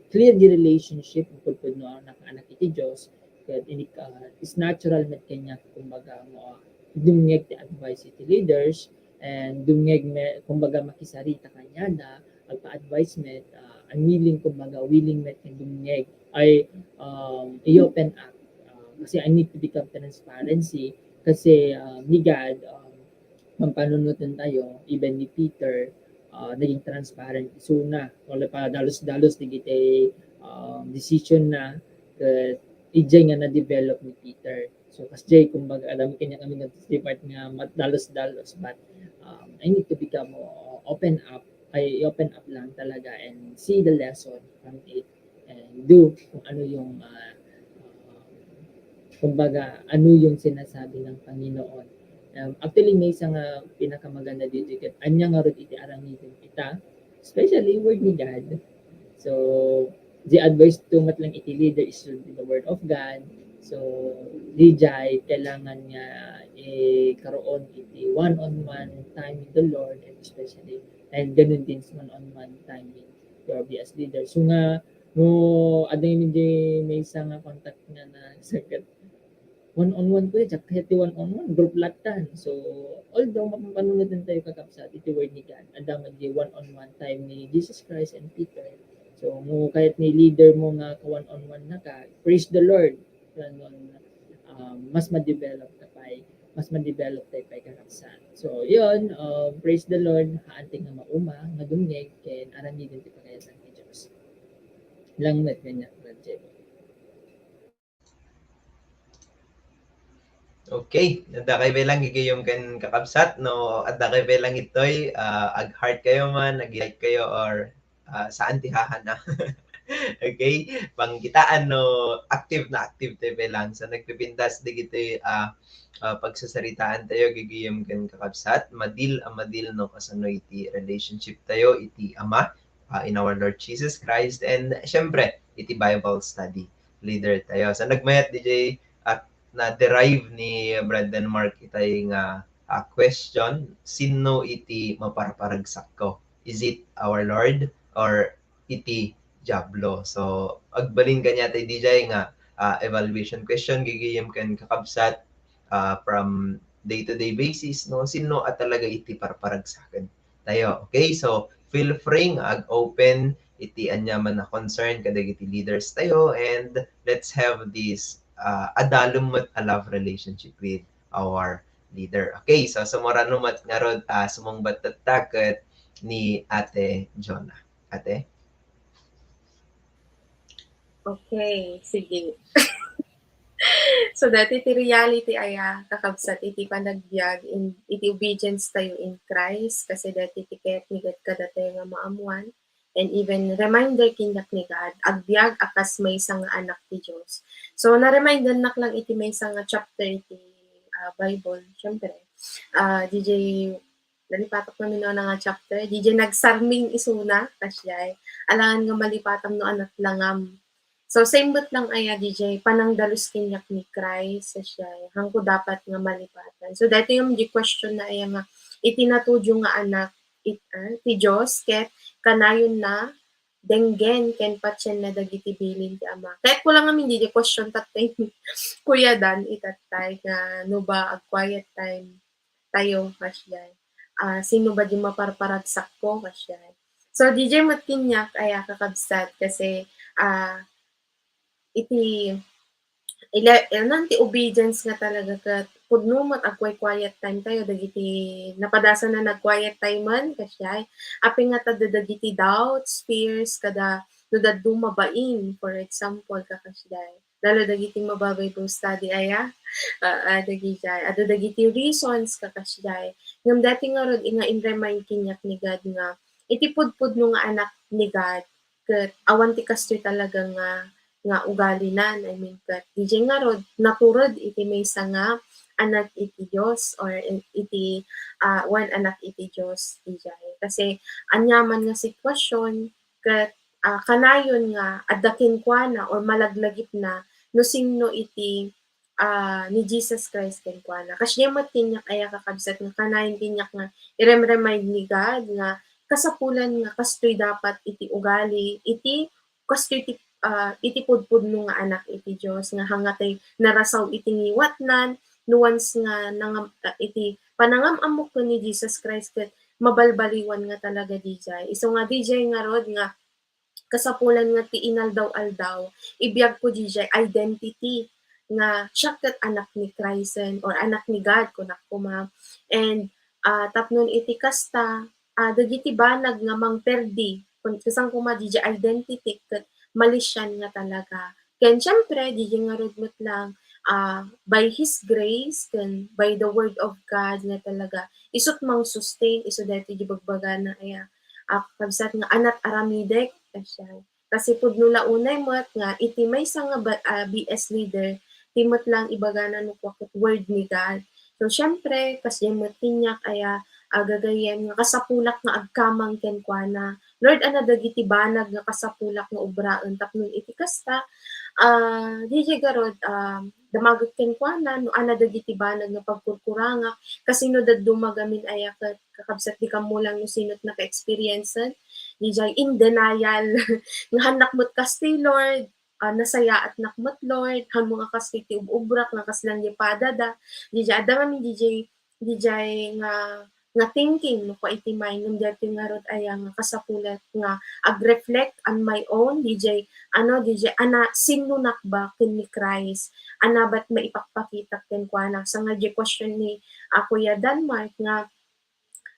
clear the relationship pud no anak iti Dios. Ket it's natural met kanya kumbaga dumngeg ti advice iti leaders and dumngeg kumbaga makisarita kanya da agpa-advise met willing met ken dumngeg ay i-open up kasi I need to become transparency kasi ni God mampanunutan tayo even ni Peter naging transparent isuna wala pa dalos-dalos digiti decision na ijay nga na-develop ni Peter. So kasi kumbaga alam kanya kami nag-depart nga dalos-dalos but I need to become open up lang talaga and see the lesson from it and do kung ano yung kumbaga ano yung sinasabi ng Panginoon. Actually may isang pinakamaganda dito ket anya nga rod iti aramidin kita especially word ni God. So the advice to matlang iti leader is the word of God. So dijay kailangan nga karoon iti one-on-one time with the Lord and especially and ganun din sa one-on-one time with your BS leader. So nga no aday medyo may isang contact nga na secret one-on-one po yan, kahit one-on-one, group latan. So, although mapapanunutin tayo kakapsat, iti word ni God, adaman di one-on-one time ni Jesus Christ and Peter. So, kahit ni leader mo nga ka-one-on-one na ka, praise the Lord. Mas ma-develop ka pa, mas ma-develop tayo pa kakapsat. So, yun, praise the Lord, haanting nga mauma, madungeg, ken aramidin ti pagayatan ni Diyos. Lang met ganyan, Brad. Okay, adda kay belang gigayom kan kakabsat no adda kay belang itoy ag heart kayo man, ag-like kayo or saan tihahan na. Okay, pangkitaan no active tayo belang sa nagpipindas digitoy pagsasaritaan tayo gigayom kan kakabsat madil no kasano iti relationship tayo iti Ama in our Lord Jesus Christ and syempre iti Bible study leader tayo. Sa nagmayat DJ na-derive ni Brandon Mark itay nga question, sino iti maparparagsak ko? Is it our Lord or iti Diablo? So, agbalin kanya tayo DJ nga evaluation question, gigayam kan kakabsat from day-to-day basis, no? Sino at talaga iti parparagsakan tayo. Okay, so feel free ag-open iti anyaman na concern kadag iti leaders tayo and let's have this adalumot a love relationship with our leader. Okay, so sumuranumat nga rod sumong batattakot ni Ate Jonah. Ate? Okay, sige. So dati iti reality ay kakabsat iti panagbiag iti obedience tayo in Christ kasi dati iti ket ni God kada tayo nga maamuan and even reminder kindak ni God agbiag akas may isang anak ti Dios. So na-reminder nak lang iti may isang chapter iti Bible syempre. DJ nalipatok namin no nga chapter DJ nagsarming isuna kasyay alangan nga malipatam no anak langam. So, same but lang ay DJ, panangdalus kinyak ni Christ, siya, hangko dapat nga malipatan. So, dito yung di question na ay nga, itinatudyo nga anak, ti Diyos, ket kanayon na, denggen, ken patsen na dagiti bilin ti Ama. Kahit ko lang namin di question tatay, Kuya Dan, itatay, nga, no ba, quiet time, tayo, kasya. Sino ba di maparparagsak ko, kasya. So, DJ matkinyak ay kakabsat, kasi, iti obedience nga talaga kat pudnumot agway quiet time tayo dagiti napadasa na nag-quiet time man kasyay aping nga tada dagiti doubts, fears kada no dadto mabain for example kakasyay lalo dagiti mababay po study aya dagiti ado dagiti reasons kakasyay ngam dati nga rod nga in remind kinyak ni God nga iti pudpud no nga anak ni God ket awan ti kastoy talaga nga ugali nan I mean ket DJ nga rod naturod iti maysa nga anak iti Dios or iti one anak iti Dios DJ kasi anyaman nga sitwasyon ket kanayon nga addakin kuana or malaglagip na no singno iti ni Jesus Christ ken kuana kasya mat tinyak aya kakabsat nga kanayon tinyak nga irem-remind ni God nga kasapulan nga kastoy dapat iti ugali iti kastoy iti pudpud no nga anak iti Dios nga hangatay narasaw iti ngiwatnan nuance nga iti panangamamok ko ni Jesus Christ ket mabalbaliwan nga talaga DJ iso nga DJ nga rod nga kasapulan nga ti inaldaw-aldaw ibiyag ko DJ identity nga siya ket anak ni Christ or anak ni God kunak kuma and tapnon iti kasta dagiti banag nga mangperdi kun kasang kuma DJ identity ket malisyan nga talaga. Ken syempre, di nga rudmot lang, by His grace, ken by the word of God nga talaga, isut mang sustain, iso dati di bagbaga na aya, kabsat nga anat aramidek, kasi pudnula unay mo't nga, iti may nga BS leader, timot lang ibagana no kwakot word ni God. So syempre, kasi yung tinyak aya, gagayen nga kasapulak nga agkamang kenkwana. Lord, ana dagiti banag nga kasapulak nga ubraen tapnon iti kasta DJ garod damagot kenkwana no ana dagiti banag nga pagkurkuranga kasi no daddo magamin aya kakabsat di kamo lang no sinot naka-experience DJ in denial nga hanak mo't kasti Lord nasaya at nakmot Lord han mga kasti ti ubrak nga kaslang ipadada DJ adama DJ nga thinking no ko iti mind nung dati nga rod aya nga kasapulat nga ag-reflect on my own DJ ana sinunak ba ken ni Christ ana bat maipakpakita ken kuana sa nga question ni Kuya Denmark nga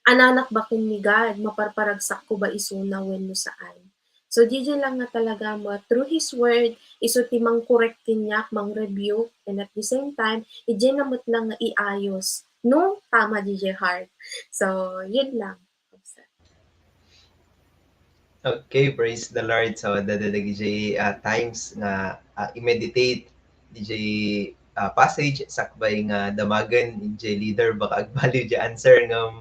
ananak ba ken ni God maparparagsak ko ba isuna wenno saan so DJ lang nga talaga mo through His word iso ti mang correct kinyak mang review and at the same time ije namot lang nga iayos no tama DJ Heart. So, yun lang. Okay, praise the Lord. So, DJ times nga i-meditate DJ passage sakbay nga damagan DJ leader baka ag-value di answer nga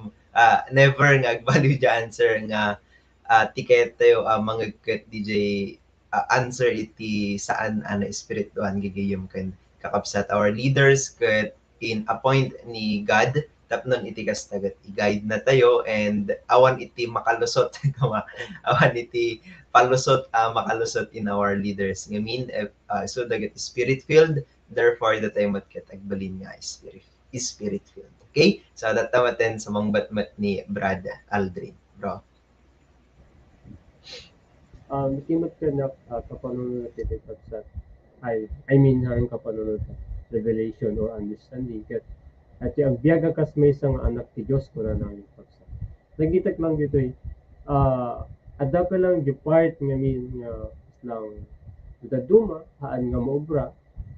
never nga ag-value di answer nga tiket tayo mga DJ answer iti saan ana espirituan gigayom kan kakabsat our leaders ket in a point ni God tapnon iti kastagat i-guide na tayo and awan iti makalusot awan iti palusot makalusot in our leaders ngamin so dagat spirit filled therefore the time at katagbalin nga spirit filled okay so datamaten sa mga batmat ni Brad Aldrin bro Kimot ka na kapanunod iti kapsat I mean ang kapanunod revelation or understanding ket at yung biyaga kas may isang anak ti Diyos ko na namin paksa. Nagitak lang dito ada pa lang yung part nga min nga lang daduma haan nga maobra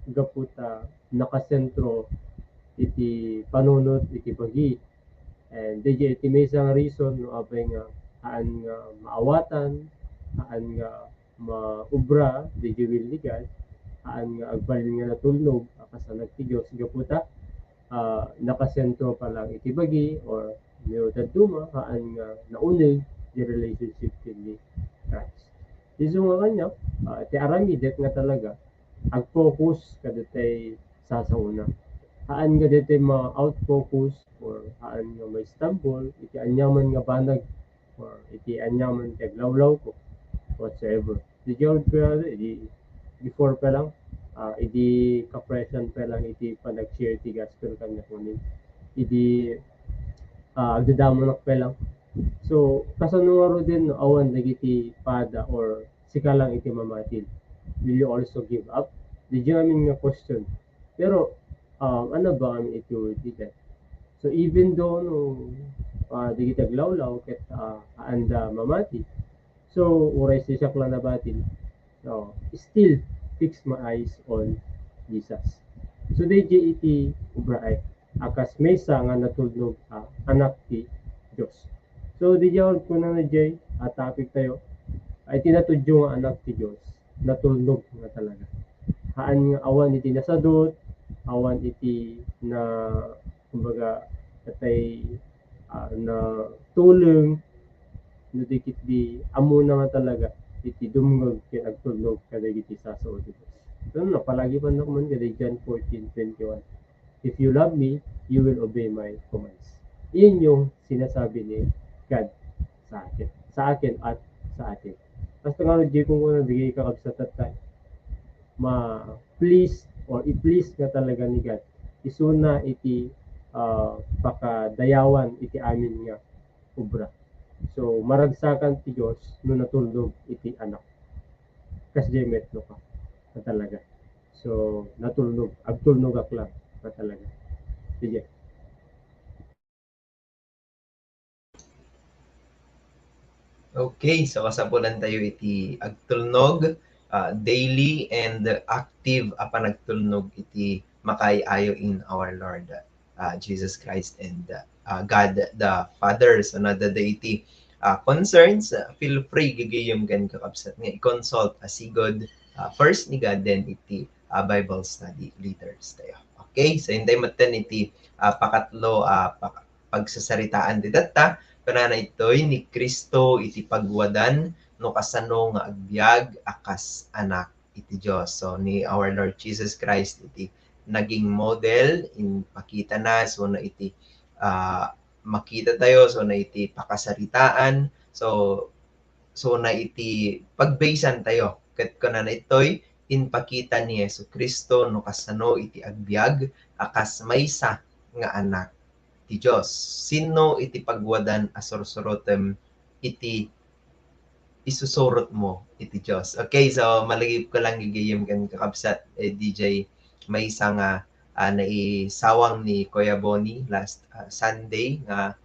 gaputa nakasentro iti panunod iti bagi and DJ iti may isang reason no apay nga haan nga maawatan haan nga maobra DJ will ni God haan nga agbalin nga natulog akasanag ti Diyos gaputa nakasentro pa lang iti bagi or niyo daduma haan nga naunig the relationship ni Christ. Iso nga kanya ti aramidet nga talaga ag-focus kadatay sasauna. Haan nga dete ma-out-focus or haan nga may stumble iti anyaman nga banag or iti anyaman taglawlaw ko whatsoever. Di jawad pa before pa lang idi kapresyon pa lang iti panag-share ti gospel kanya kunin idi agdadamonak pa lang so kasanungaro din no, awan dagiti pada or sika lang iti mamatil will you also give up di namin nga question pero ano ba kami ito dito. So even though no di kita glawlaw ket anda mamati, so uray siya lang nabatin. So still fix my eyes on Jesus. So DJ iti ubra akas mesa nga natulnog anak ti Dios. So DJ ko na Jay topic tayo ay tinatudyo nga anak ti Dios natulnog nga talaga. Haan nga awan iti nasadot, awan iti na kumbaga katay na tulong no dikit di amo na nga talaga iti dumngog ken agtulnog kada iti saso ti Dios. So no palagi pa no man kada John 14:21. If you love me, you will obey my commands. Iyon yung sinasabi ni God sa akin at sa atin. Basta nga di kung nabigay ka kabsatat tayo ma-please or i-please nga talaga ni God. Isuna iti pakadayawan iti amin nga obra. So maragsakan ti Dios no natulog iti anak. Kas jemet no ka na talaga. So natulog, agtulnog aklang na talaga. Sige. Okay, so kasapulan tayo iti agtulnog daily and active apan agtulnog iti makaayo in our Lord Jesus Christ and God the Father. So nada iti concerns, feel free gigayom kan kakabsat nga i-consult asigod first ni God then iti Bible study leaders tayo. Okay, so hindi maten iti pakatlo pagsasaritaan di data kanana itoy ni Kristo iti pagwadan no kasano nga agbyag akas anak iti Dios. So ni our Lord Jesus Christ iti naging model in pakita na so na iti makita tayo so na iti pakasaritaan so na iti pagbaysan tayo ket kanana itoy in pakita ni Yesu Kristo no kasano iti agbyag akas maysa nga anak ti Dios. Sino iti pagwadan asursurotem iti isusurot mo iti Dios. Okay, so malagip ko lang gigayim kan kakabsat DJ may isang naisawang ni Kuya Bonnie last Sunday nga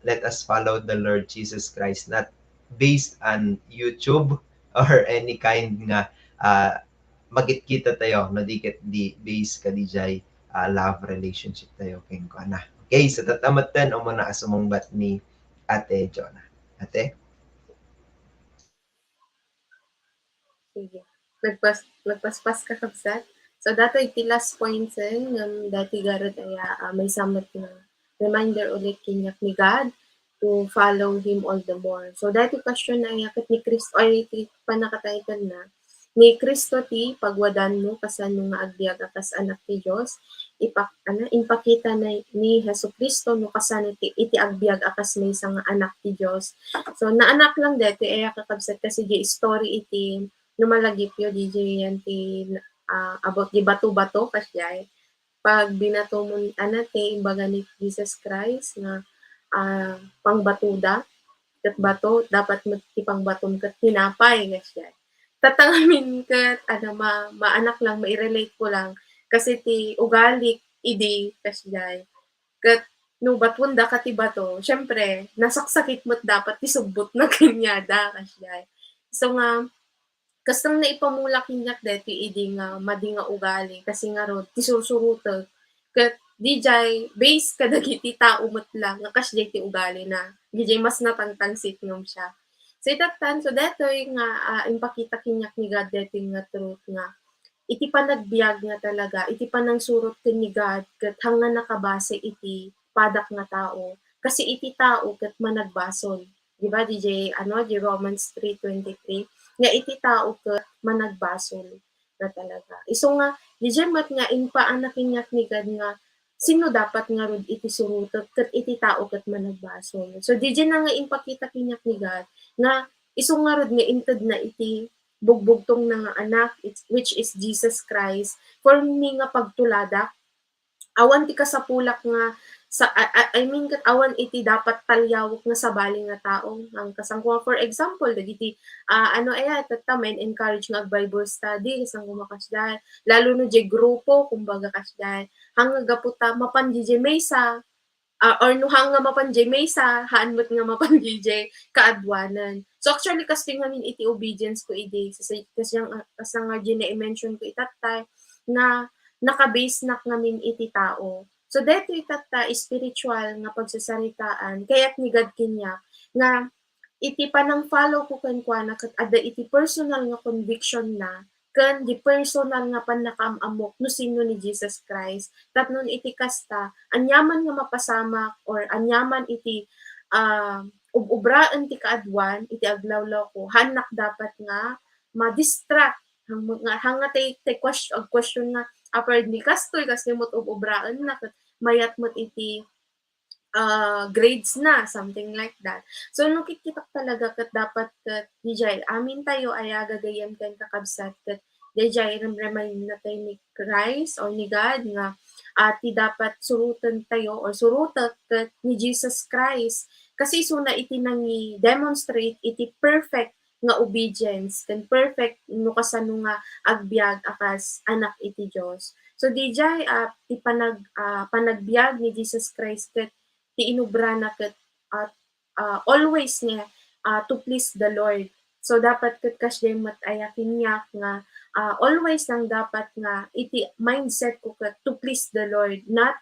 let us follow the Lord Jesus Christ not based on YouTube or any kind nga magit-kita tayo no dikit di based ka DJ love relationship tayo kay ko ana. Okay, so tatamatan o muna asumungbat ni Ate Jonah. Ate? Sige. Nagpaspas ka kabsat. So dato iti last point ng dati garot ay may samot na reminder ulit kinyak ni God to follow Him all the more. So dati question ay akit ni Kristo ay iti panakatitle na ni Kristo ti pagwadan mo kasano nga agbyag akas anak ti Dios impakita na ni Hesus Kristo no kasano iti agbyag akas maysa nga anak ti Dios. So naanak lang dati ay kakabsat kasi di story iti numalagip yo DJ yan ti about di bato-bato kasi pag binato mo anate imbaga ni Jesus Christ nga pangbatuda ket bato dapat ti pangbatom ket tinapay kasi tatangamin ket maanak lang mai-relate ko lang kasi ti ugali idi kasi ket no batunda ka ti bato syempre nasaksakit mo't dapat ti subbot na kanyada kasi so nga kastang naipamulak kinyak deti idi nga madi nga ugali kasi nga ro ti sursuruteg ket dijay base kadagiti tao met lang nga kas ti ugali na dijay mas natangtangsit ngem siya. So itatan so detoy nga impakita kinyak ni God deti nga truth nga iti panagbiag nga talaga iti panangsurot ken ni God ket hanggang nakabase iti padak nga tao kasi iti tao ket managbasol. Di ba DJ di Romans 3:23 nga iti tao ket managbasol na talaga. Isu nga DJ mat nga inpaanakin ni God nga sino dapat nga rod iti surutot ket iti tao ket managbasol. So DJ na nga impakita kinyak ni God nga isu nga rod nga inted na iti bugbugtong na nga anak which is Jesus Christ for me nga pagtulada awan ti kasapulak nga I mean kat awan iti dapat talyawok nga sabali nga tao ang kasangkuha for example dagiti ano tatta men encourage nga Bible study kasang kumakasdan lalo no je grupo kumbaga kasdan hangga gaputa mapan DJ mesa or no hangga mapan DJ mesa haanmet nga mapan DJ kaadwanan. So actually casting ngamin iti obedience ko idi kasi kasang nga gina-mention ko itatay na naka-base nak ngamin iti tao. So dito itata spiritual nga pagsasaritaan kaya't ni God kinyak nga iti panang follow ko kan kwa na kat ada iti personal nga conviction na kan di personal nga panakaamok no sino ni Jesus Christ tapnon iti kasta anyaman nga mapasamak or anyaman iti ubraan ti kaadwan iti aglawlaw ko hanak dapat nga ma-distract hanga tay question nga apparently kastoy kasi mo't ubraan na mayat mo't iti grades na, something like that. So, nung kikitak talaga kat dapat kat dijay, amin tayo ay gagayam kan kakabsat kat dijay remind na tayo ni Christ or ni God nga ti dapat surutan tayo or surutat kat ni Jesus Christ kasi suna iti nangi demonstrate iti perfect nga obedience kan perfect no kasano nga agbyag akas anak iti Dios. So dijay ti panagbiag ni Jesus Christ kat ti inubra na kat always niya to please the Lord. So dapat kat kasdemat ayakin niya nga always lang dapat nga iti mindset ko kat to please the Lord, not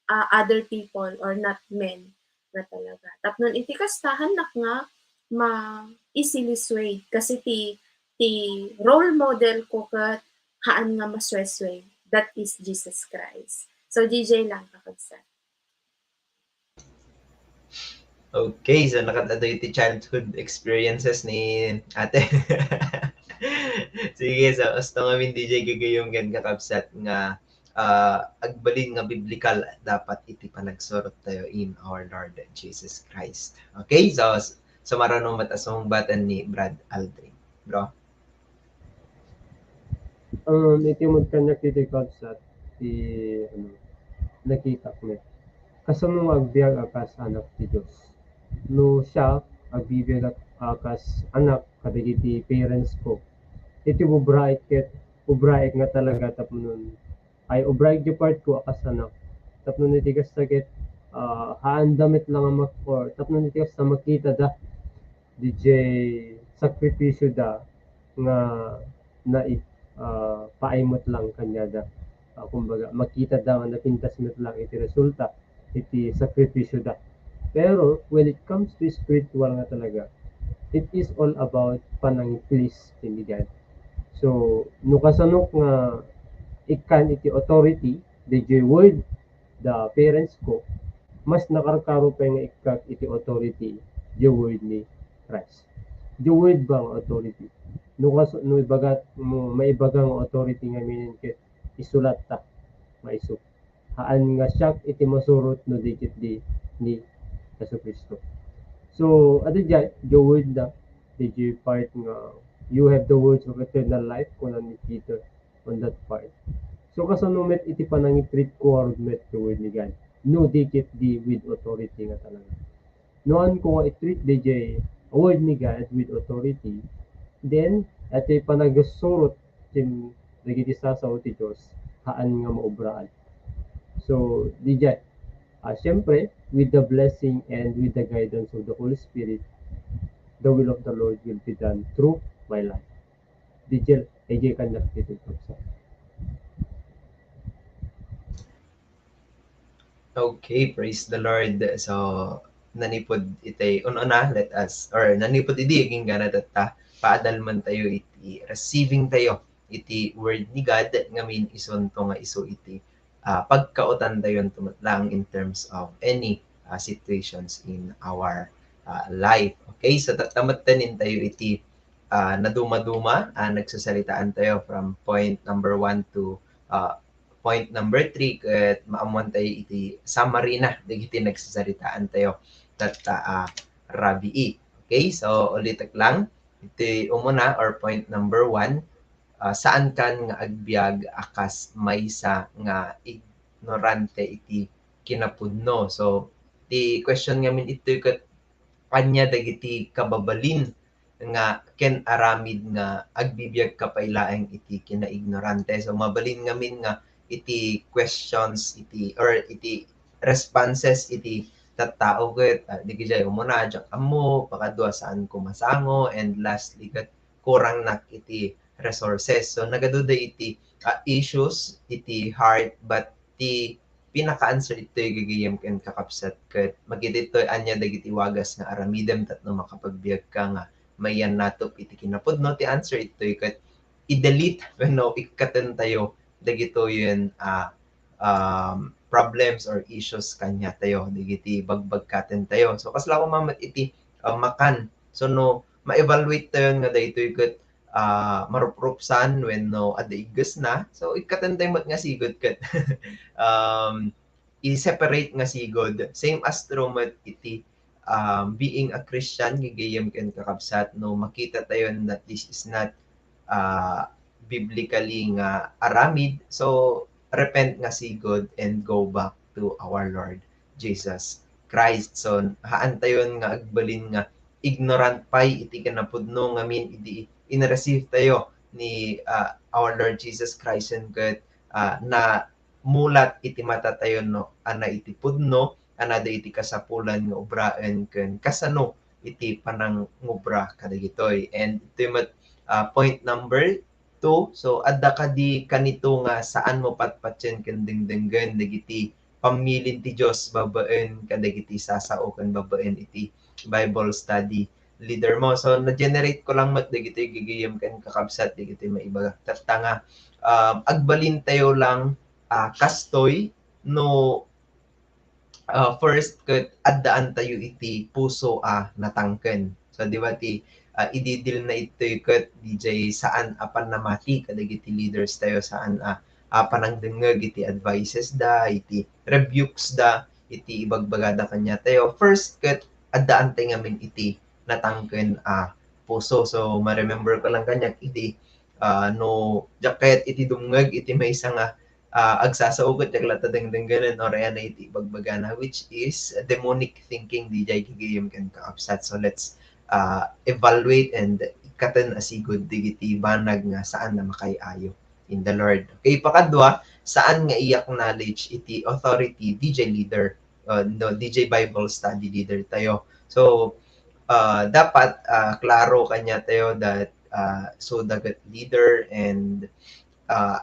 other people or not men na talaga. Tapnon iti kastahan nak nga easily swayed kasi ti role model ko kat haan nga maswesway. That is Jesus Christ. So DJ lang kakagsa. Okay, so nakatado iti childhood experiences ni ate. Sige, so gusto ngamin DJ gagayong gan kakabsat nga agbalin nga biblical dapat iti panagsurot tayo in our Lord Jesus Christ. Okay, so maranong matasong batan ni Brad Aldrin. Bro? Iti mo kanya kiti kabsat ti nakita ko kasano agbiag akas anak ti Diyos. No siya agbibigay akas anak kadagiti parents ko iti ubraik nga talaga tapnon ay ubraik di part ko akas anak tapnon iti kasagit haandamit lang ang or tapnon iti kas makita da DJ sakripisyo da nga na paimot lang kanya da kumbaga makita da nga napintas met lang iti resulta iti sakripisyo da. Pero when it comes to spiritual nga talaga, it is all about panang-please ni God. So, no kasanok nga ikan iti authority, the word, the parents ko, mas nakarkaro pa nga ikak iti authority, the word ni Christ. The word ba nga authority? No ibagat mo maibagang authority nga minin ket isulat ta maisuk. Haan nga siyak iti masurot no dikit di ni Yesu Kristo. So, ano dyan, the word na, the part nga, you have the words of eternal life, kung ni Peter on that part. So, kasanumit iti panangitreat ko arudmet the word ni God. No, dikit di with authority nga talaga. Noon ko nga itreat di a word ni God with authority, then, at panagasurot tim nagiti sasaw ti Diyos, haan nga maubraan. So, di dyan, syempre, with the blessing and with the guidance of the Holy Spirit, the will of the Lord will be done through my life. Dijel, AJ kanyak dito sa. Okay, praise the Lord. So, nanipod itay ununa, let us, or nanipod iti aging gana data, paadal man tayo iti receiving tayo iti word ni God ngamin isonto nga iso iti pagkautan tayo lang in terms of any situations in our life. Okay, so tatamatanin tayo iti naduma-duma, nagsasalitaan tayo from point number 1 to point number 3 ket maamuan tayo iti summary na dagiti nagsasalitaan tayo data rabii. Okay, so ulitak lang iti umuna or point number 1, saan kan nga agbyag akas maysa nga ignorante iti kinapudno. So the question ngamin ito ket kanya dagiti kababalin nga ken aramid nga agbibiyag kapailaeng iti kinaignorante. So mabalin ngamin nga iti questions iti or iti responses iti tattao ket di gijay umuna jak ammo pakadua saan ko masango and lastly ket kurang nak iti resources. So nagaduda iti issues iti heart but ti pinaka-answer ito gigiyem ken kakabsat ket magidito anya dagiti wagas nga aramidem tatno makapagbiag ka nga mayan natop iti kinapudno ti answer ito ket i-delete wenno ikkaten tayo dagito yun problems or issues kanya tayo digiti bagbagkaten tayo. So kasla ko mamat iti makan. So no ma-evaluate tayo nga daytoy ket maruprupsan wenno adaiges na. So ikkaten tayo mat nga sigod ket i-separate nga sigod. Same as trumat iti being a Christian, gigayem ken kakabsat, no, makita tayo that this is not biblically nga aramid. So, repent nga sigod and go back to our Lord Jesus Christ. So, haan tayo nga agbalin nga ignorant pay iti kanapudno ngamin iti in-receive tayo ni our Lord Jesus Christ and God na mulat iti mata tayo no ana iti pudno anada iti kasapulan nga obraen ken kasano iti panang ngobra kadagitoy. And ito yung point number 2. So adda kadi kanito nga saan mo patpatyen ken dingdinggen dagiti pamilin ti Dios babaen kadagiti sasao ken babaen iti Bible study leader mo. So na-generate ko lang mat dagiti gigiyem ken kakabsat dagiti maiba tatanga agbalin tayo lang kastoy no first ket addaan tayo iti puso natangken. So di ba ti ididil na ito ket DJ saan apan namati kadagiti leaders tayo saan panang dengeg iti advices da iti rebukes da iti ibagbagada kanya tayo. First ket addaan tayo ngamin iti natangken puso. So ma-remember ko lang kanya iti no jacket iti dumngeg iti maysa nga agsasaugot yaglata dengdengganan or na iti bagbagana which is demonic thinking DJ gigayem ken kaapsat. So let's evaluate and ikaten asigod digiti banag nga saan na makayayo in the Lord. Okay, pakadwa, saan nga i-acknowledge iti authority DJ leader no DJ Bible study leader tayo. So dapat klaro kanya tayo that so dagat leader and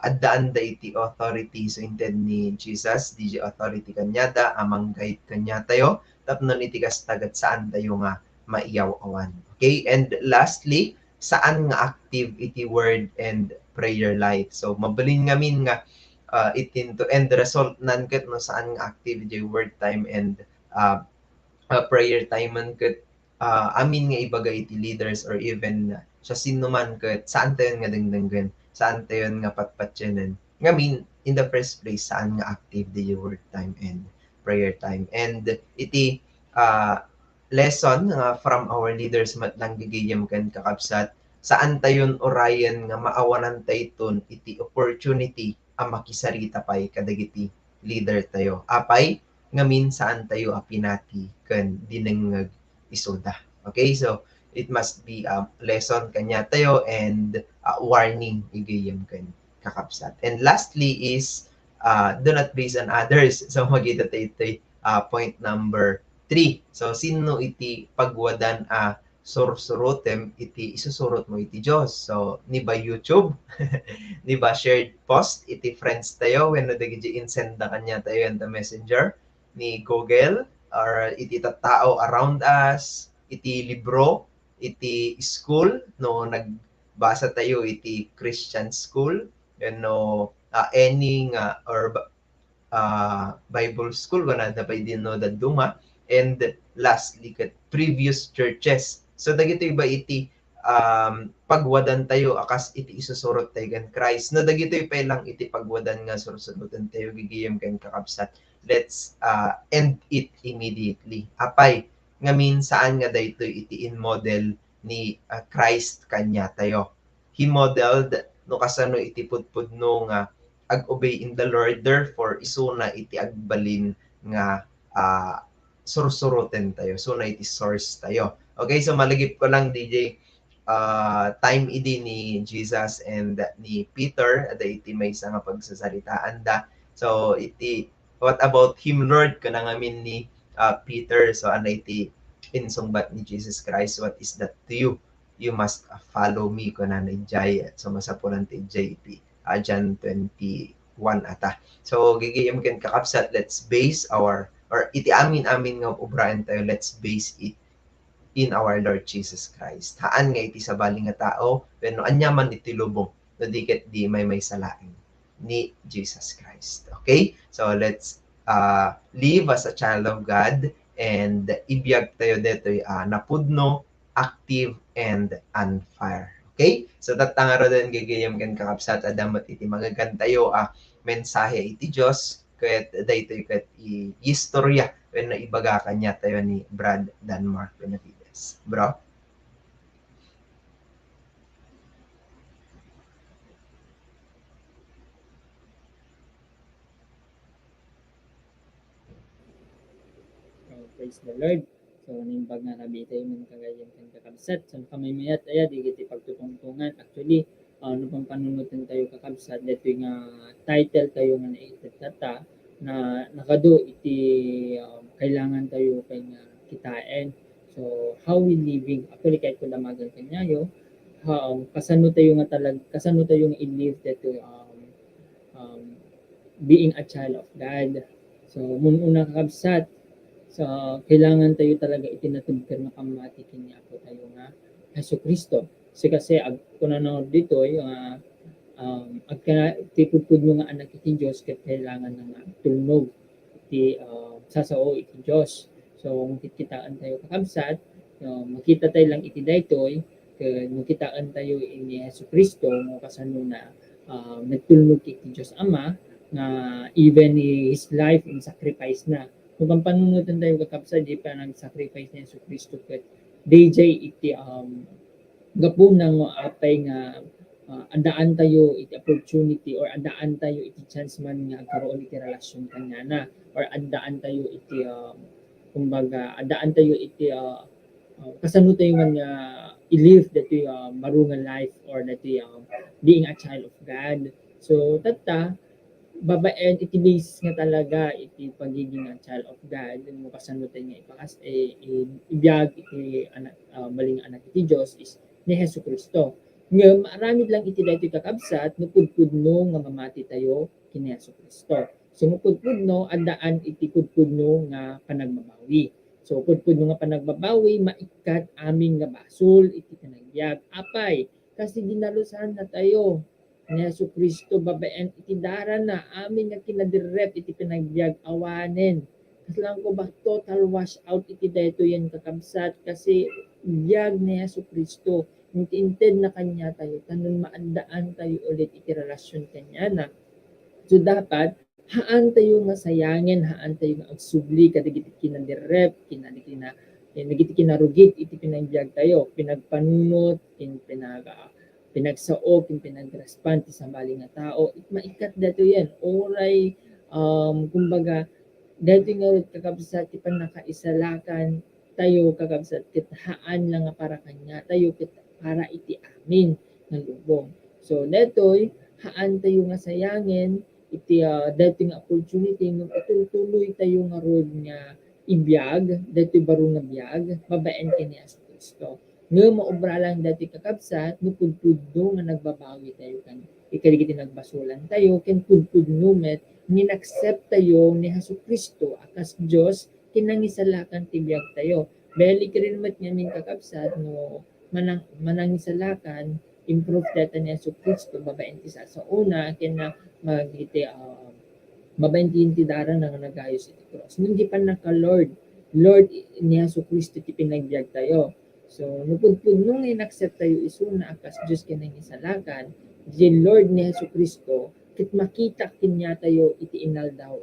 addaan da iti authority so inted ni Jesus DJ authority kanyada amang guide kanya tayo tapno iti kastagat saan tayo nga maiyaw-awan. Okay, and lastly saan nga active iti word and prayer life. So mabalin ngamin nga itin to end result nan ket no saan nga active iti word time and prayer time man ket amin nga ibaga iti leaders or even sa sino man ket saan tayo nga dengdenggen saan tayo nga patpatyanan. Ngamin, in the first place, saan nga active the word time and prayer time. And iti lesson from our leaders matlang gigayam kan kakabsat, saan tayon orayan nga maawanan tayton iti opportunity ang makisarita pay kadagiti leader tayo. Apay, ngamin saan tayo apinati kan dinengag isoda. Okay, so it must be a lesson kanya tayo and warning igayam kan kakabsat. And lastly is do not base on others. So magita tayo point number 3. So sino iti pagwadan sursurutem iti isusurot mo iti Diyos. So ni ba YouTube? Ni ba shared post iti friends tayo when nagigi insend na kanya tayo in the messenger ni Google or iti tao around us iti libro iti school no nagbasa tayo iti Christian school no any nga or Bible school wala na pa din no daduma and lastly ket previous churches. So dagito iba iti pagwadan tayo akas iti isusurot tayo kan Christ. No dagito pa lang iti pagwadan nga sursurutan tayo gigiyem kan kakabsat. Let's end it immediately. Apay ngamin saan nga dayto iti in model ni Christ kanya tayo. He modeled no kasano iti pudpudno nga ag-obey in the Lord, therefore isuna iti agbalin nga sursurutin tayo. So na iti source tayo. Okay, so malagip ko lang DJ time idi ni Jesus and ni Peter ada iti may nga pagsasalitaan da. So iti what about him Lord kana ngamin ni Peter, so ano iti insungbat ni Jesus Christ, what is that to you? You must follow me kuna na Jay at so masapulan ti JP John 21 ata. So gigiyam ken kakapsat, let's base our or iti amin nga ubrahan tayo, let's base it in our Lord Jesus Christ. Haan nga iti sabali nga tao, pero anyaman iti lubong, no diket di may salain ni Jesus Christ. Okay? So let's live as a child of God and ibiyag tayo dito napudno, active, and on fire. Okay? So tatangaro din gigayam kan kakapsat adamat iti magagan tayo mensahe iti Diyos ket daytoy ket istorya when naibaga kanya tayo ni Brad Danmar Benavides. Bro? Praise the Lord. So, nimbag nga rabi tayo man kagayam kan kakabsat. So, kamay mayat aya, di kiti pagtutungtungan. Actually, ano pang panunutin tayo kakabsat, dito yung title tayo nga naitata na nakado iti kailangan tayo kay nga kitain. So, how we living, actually kahit ko damagan kanyayo, kasano tayo nga kasano tayo nga i-live dito being a child of God. So, muna kakabsat, so, kailangan tayo talaga itinatubker na kamati kanya po tayo nga Hesus Kristo. Kasi kung ano dito, tipudpud mo nga anak iti Diyos, kailangan na nga tulnog iti sasao iti Diyos. So, makikitaan tayo kakabsat, makita tayo lang iti daytoy, makitaan tayo ini Hesus Kristo, kasano na nagtulnog iti Diyos Ama, na even His life in sacrifice na. Kung ang panunutan tayo kakapsa, di pa nag-sacrifice ni Yesu Cristo ket DJ iti gapon ng apay nga andaan tayo iti opportunity or andaan tayo iti chance man nga karoon iti relasyon kanya na or andaan tayo iti kumbaga andaan tayo iti kasano tayo man nga i-live dati marungan life or dati being a child of God. So tata babaen iti base nga talaga iti pagiging a child of God mo kasano tayo nga ipakas ibiyag iti anak maling anak iti Dios is ni Hesus Kristo. Nga marami lang iti daytoy kakabsat no pudpudno nga mamati tayo kini Hesus Kristo. So pudpudno andaan iti pudpudno nga panagbabawi. So pudpudno nga panagbabawi maikat aming nga basol iti panagbiag apay kasi ginalusan na tayo ni Yesu Kristo babaen iti dara na amin nga kinadirep iti pinagbiag awanen. Kasi lang ko ba total wash out iti dayto yan kakabsat kasi biag ni Yesu Kristo. Intinted na kanya tayo tanong maandaan tayo ulit iti relasyon kanya na. So dapat haan tayo nga sayangin, haan tayo nga agsubli kadigiti kinadirep, nagiti kinarugit iti pinagbiag tayo, pinagpanunot, pinagsaok, yung pinagrespan ti sabali nga tao, maikat dato yan. Oray, kumbaga, dato nga kakabsat, ti panakaisalakan, tayo kakabsat, kithaan lang nga para kanya, tayo para iti amin ng lubong. So, dato'y, haan tayo nga sayangin, iti dato nga opportunity, nga patuloy tayo nga road nga ibiyag, dato'y baro nga biyag, babaen kini Yesu Kristo. Nga maobra lang dati kakabsat, no pudpudno nga nagbabawi tayo kan ikaligiti nagbasulan tayo, ken pudpudno met, ninaccept tayo ni Hesus Kristo akas Diyos, kinangisalakan tibiyag tayo. Beli ka rin mat ngamin kakabsat, no manangisalakan, improve data ni Hesus Kristo, babaen ti sa una, kena magiti, babaen ti darang nga nagayos iti cross. Hindi pa naka-Lord, Lord ni Hesus Kristo ti pinagbiag tayo. So, nupudpud nung in-accept tayo isuna akas Diyos kinangisalakan, di Lord ni Hesus Kristo, kit makita kinya tayo iti inaldaw.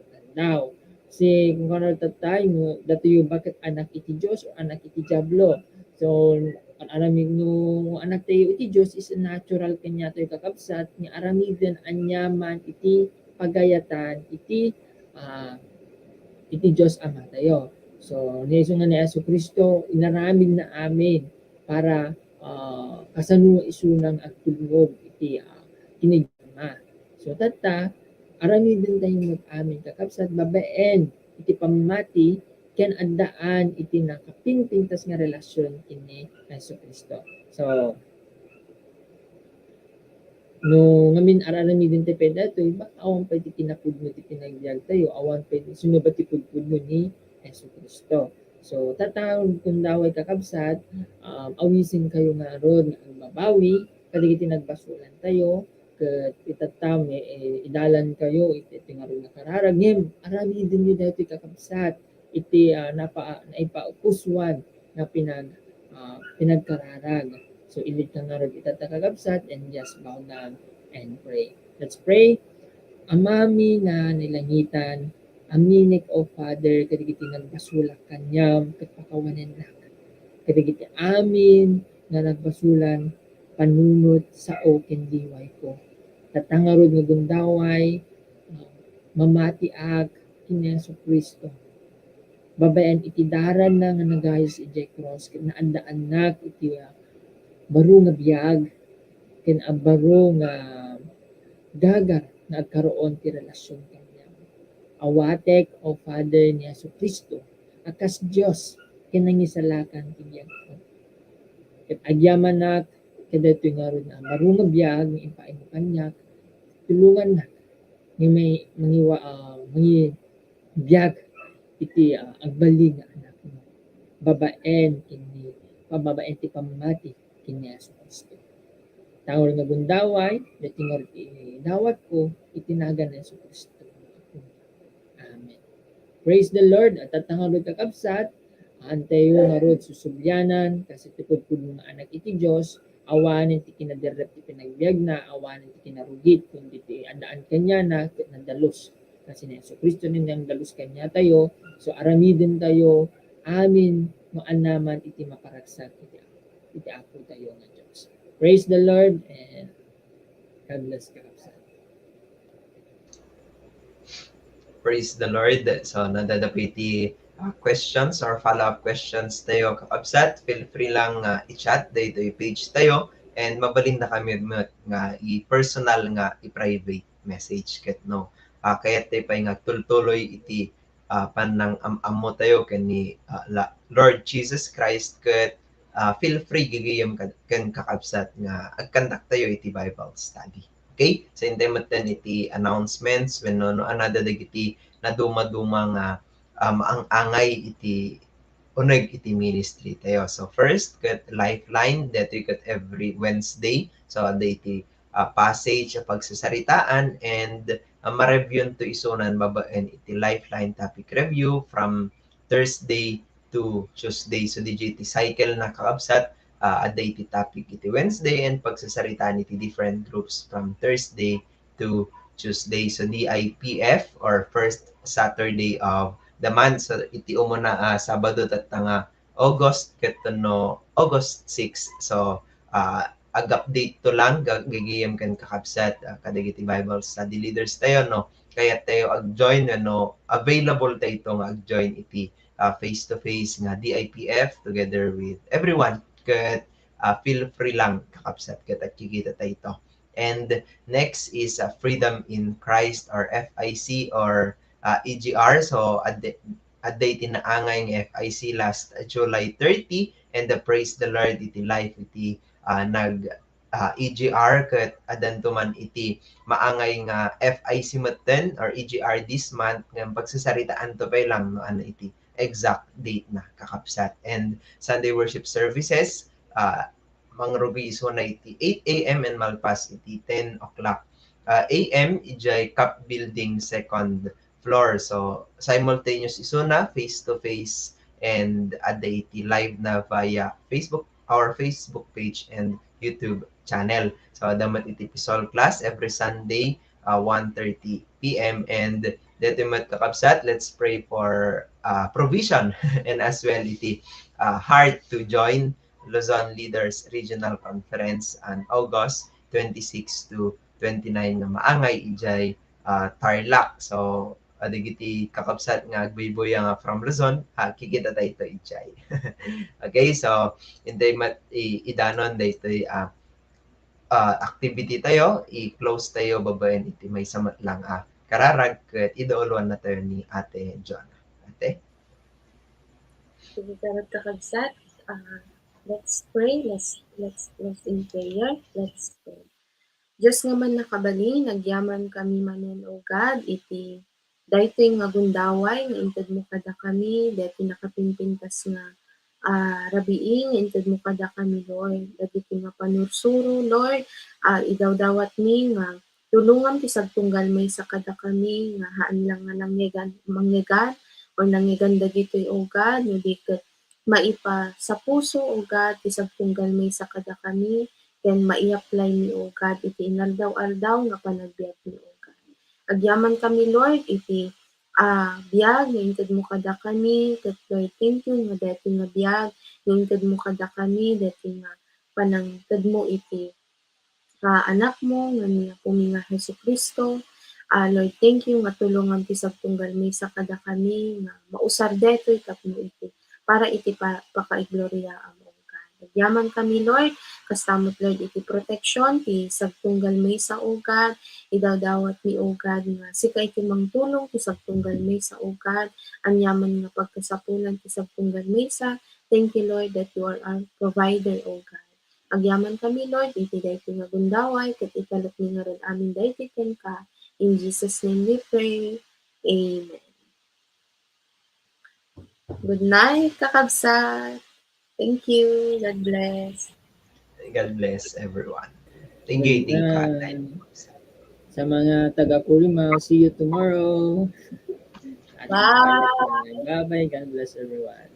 Kasi kung ano tayo, dato yung bakit anak iti Diyos o anak iti Diablo. So, aramig no anak tayo iti Diyos is natural kanya tayo kakabsat, ni aramig din anyaman iti pagayatan, iti iti Diyos Ama tayo. So, niso nga ni Yesu Kristo, inaramid na amin para kasano isunang agtulog iti kinigama. So, tata, aramidin tayo mag-amin kakabsat, babaen, iti pamati, ken addaan iti nakapintintas nga relasyon kini Yesu Kristo. So, no ngamin araramidin tayo pwede ito, baka awan pa iti kinapudno iti pinagbiag tayo, awan pa iti sunubat iti pudpudno ni Yesu Kristo. So, tatawag kung daway kakabsat, awisin kayo nga ron ang babawi, kadigiti nagbasulan tayo, ket itatam idalan kayo iti nga ron nakararag ngem aramidin niyo dati kakabsat iti naipaukuswan na pinagkararag. So ilit ka nga ron itatakagabsat and just bow down and pray. Let's pray. Amami na nilangitan, aminik o Father, kadigiti nagbasulak kanyam, katpakawanin na. Kadigiti amin na nagbasulan, panunot sa oken diway ko. Tatangarod nga gundaway, mamati ag kini Yesu Kristo. Babayan iti daran na nga nagayos iti cross, ken naandaan nak iti baro nga biyag, ken baro nga gagar na agkaroon ti relasyon kanya. Awatek o Father ni Yesu Kristo, akas Dios ken nangisalakan ti biyag ko. Ket agyaman nak kadto nga ron na baro nga biyag nga impaimo kanya, tulungan na ni may mangi biyag iti agbaling nga anak mo. Babaen kini pababaen ti pamati kini Yesu Kristo. Tawag nga gundaway, datingor dawat ko itinaga ni Yesu Kristo. Amen. Praise the Lord. At tatangarod kakabsat, antayo nga rod susubyanan, kasi tipod-pud mga anak iti Diyos, awanin ti kinaderep ti pinagbiag na, awanin ti kinarugit, kundi ti andaan kanya na, nadalos. Kasi ni Yesu Kristo ninyang dalos kanya tayo, so aramidin tayo, amin, maanaman iti makaragsak iti ako tayo nga Diyos. Praise the Lord, and God bless kakabsat. Praise the Lord. So, nadadapiti questions or follow-up questions tayo kakabsat. Feel free lang i-chat dito yung page tayo and mabalin na kami nga i-personal nga i-private message ket no. Kaya tayo pa nga tultuloy iti panang ammo tayo kani Lord Jesus Christ ket feel free gigayam ken kakabsat nga agkandak tayo iti Bible study. Okay? So, hindi mo iti announcements when no another dagiti na duma-duma nga ang angay iti uneg iti ministry tayo. So, first, ket Lifeline that we got every Wednesday. So, iti passage pagsasaritaan and ma-review to isunan babaen iti Lifeline topic review from Thursday to Tuesday. So, iti cycle na kakabsat aday iti topic iti Wednesday and pagsasaritaan iti different groups from Thursday to Tuesday. So DIPF or first Saturday of the month. So iti umuna Sabado tatanga August no August 6. So ag-update to lang gagayam kan kakabsat kadagiti Bible study leaders tayo no. Kaya tayo ag-join no available tayo itong ag-join iti face-to-face nga DIPF together with everyone. Ket feel free lang kakabsat ket at kikita tayo ito. And next is Freedom in Christ or FIC or EGR. So adday tinaangay ng FIC last July 30 and praise the Lord iti life iti nag EGR ket adantuman iti maangay nga FIC maten or EGR this month nga pagsasaritaan to pa lang no ano iti exact date na kakabsat. And Sunday worship services, mangrubiso na iti 8 a.m. and malpas iti 10 o'clock a.m. ijay Cup Building second floor. So, simultaneous iso na, face-to-face and aday iti live na via Facebook, our Facebook page and YouTube channel. So, damat iti Pisol class every Sunday 1:30 p.m. and dito kakabsat, let's pray for provision and as well iti heart to join Luzon Leaders Regional Conference on August 26 to 29 na maangay ijay Tarlac. So Adigiti kakabsat nga agbayboy nga from Luzon, kikita tayo ito ichay. Okay, so hindi idanon dito activity tayo, i-close tayo babayan iti may samat lang kararag ket idauluan na tayo ni Ate John. Ate? Sige, karot kakabsat. Let's pray. Let's in prayer. Let's pray. Diyos naman nakabalin, nagyaman kami manen o God, iti daytoy nga gundaway, nga inted mo kada kami, dati nakapimpintas nga rabiing, inted mo kada kami, Lord. Dagiti nga panursuro, Lord, idawdawat mi nga tulungan ti sagtunggal may sa kada kami, nga haan lang nga mangyagan, o nangyagan dagitoy o God, no diket maipa sa puso o God, ti sagtunggal may sa kada kami, then mai-apply ni o God, iti inaldaw-aldaw nga panagbiag ni o God. Agyaman kami, Lord, iti biag, nga inted mo kada kami, ket Lord, thank you, nga dati nga biag, nga inted mo kada kami, dati nga panangted mo iti anak mo, nga niya po nga Hesus Kristo. Lord, thank you, nga tulungan ti sagtunggal may sa kada kami, nga mausar detoy tapno iti, para iti pakaiglorya mo. Yaman kami, Lord, kastamot, Lord, iti protection, ti sagtunggal may sa ugad, idawdawat ni ugad, nga sika iti mangtulong, ti sagtunggal may sa ugad, anyaman nga pagkasapulan, ti sagtunggal may sa. Thank you, Lord, that you are our provider, O God. Agyaman kami, Lord, iti dayto nga gundaway, ket ikalok ni nga rin amin dayto ken ka. In Jesus' name we pray. Amen. Good night, kakabsat. Thank you. God bless. God bless everyone. Thank you, Tika. Sa mga taga-Purima, see you tomorrow. Bye. Bye-bye. God bless everyone.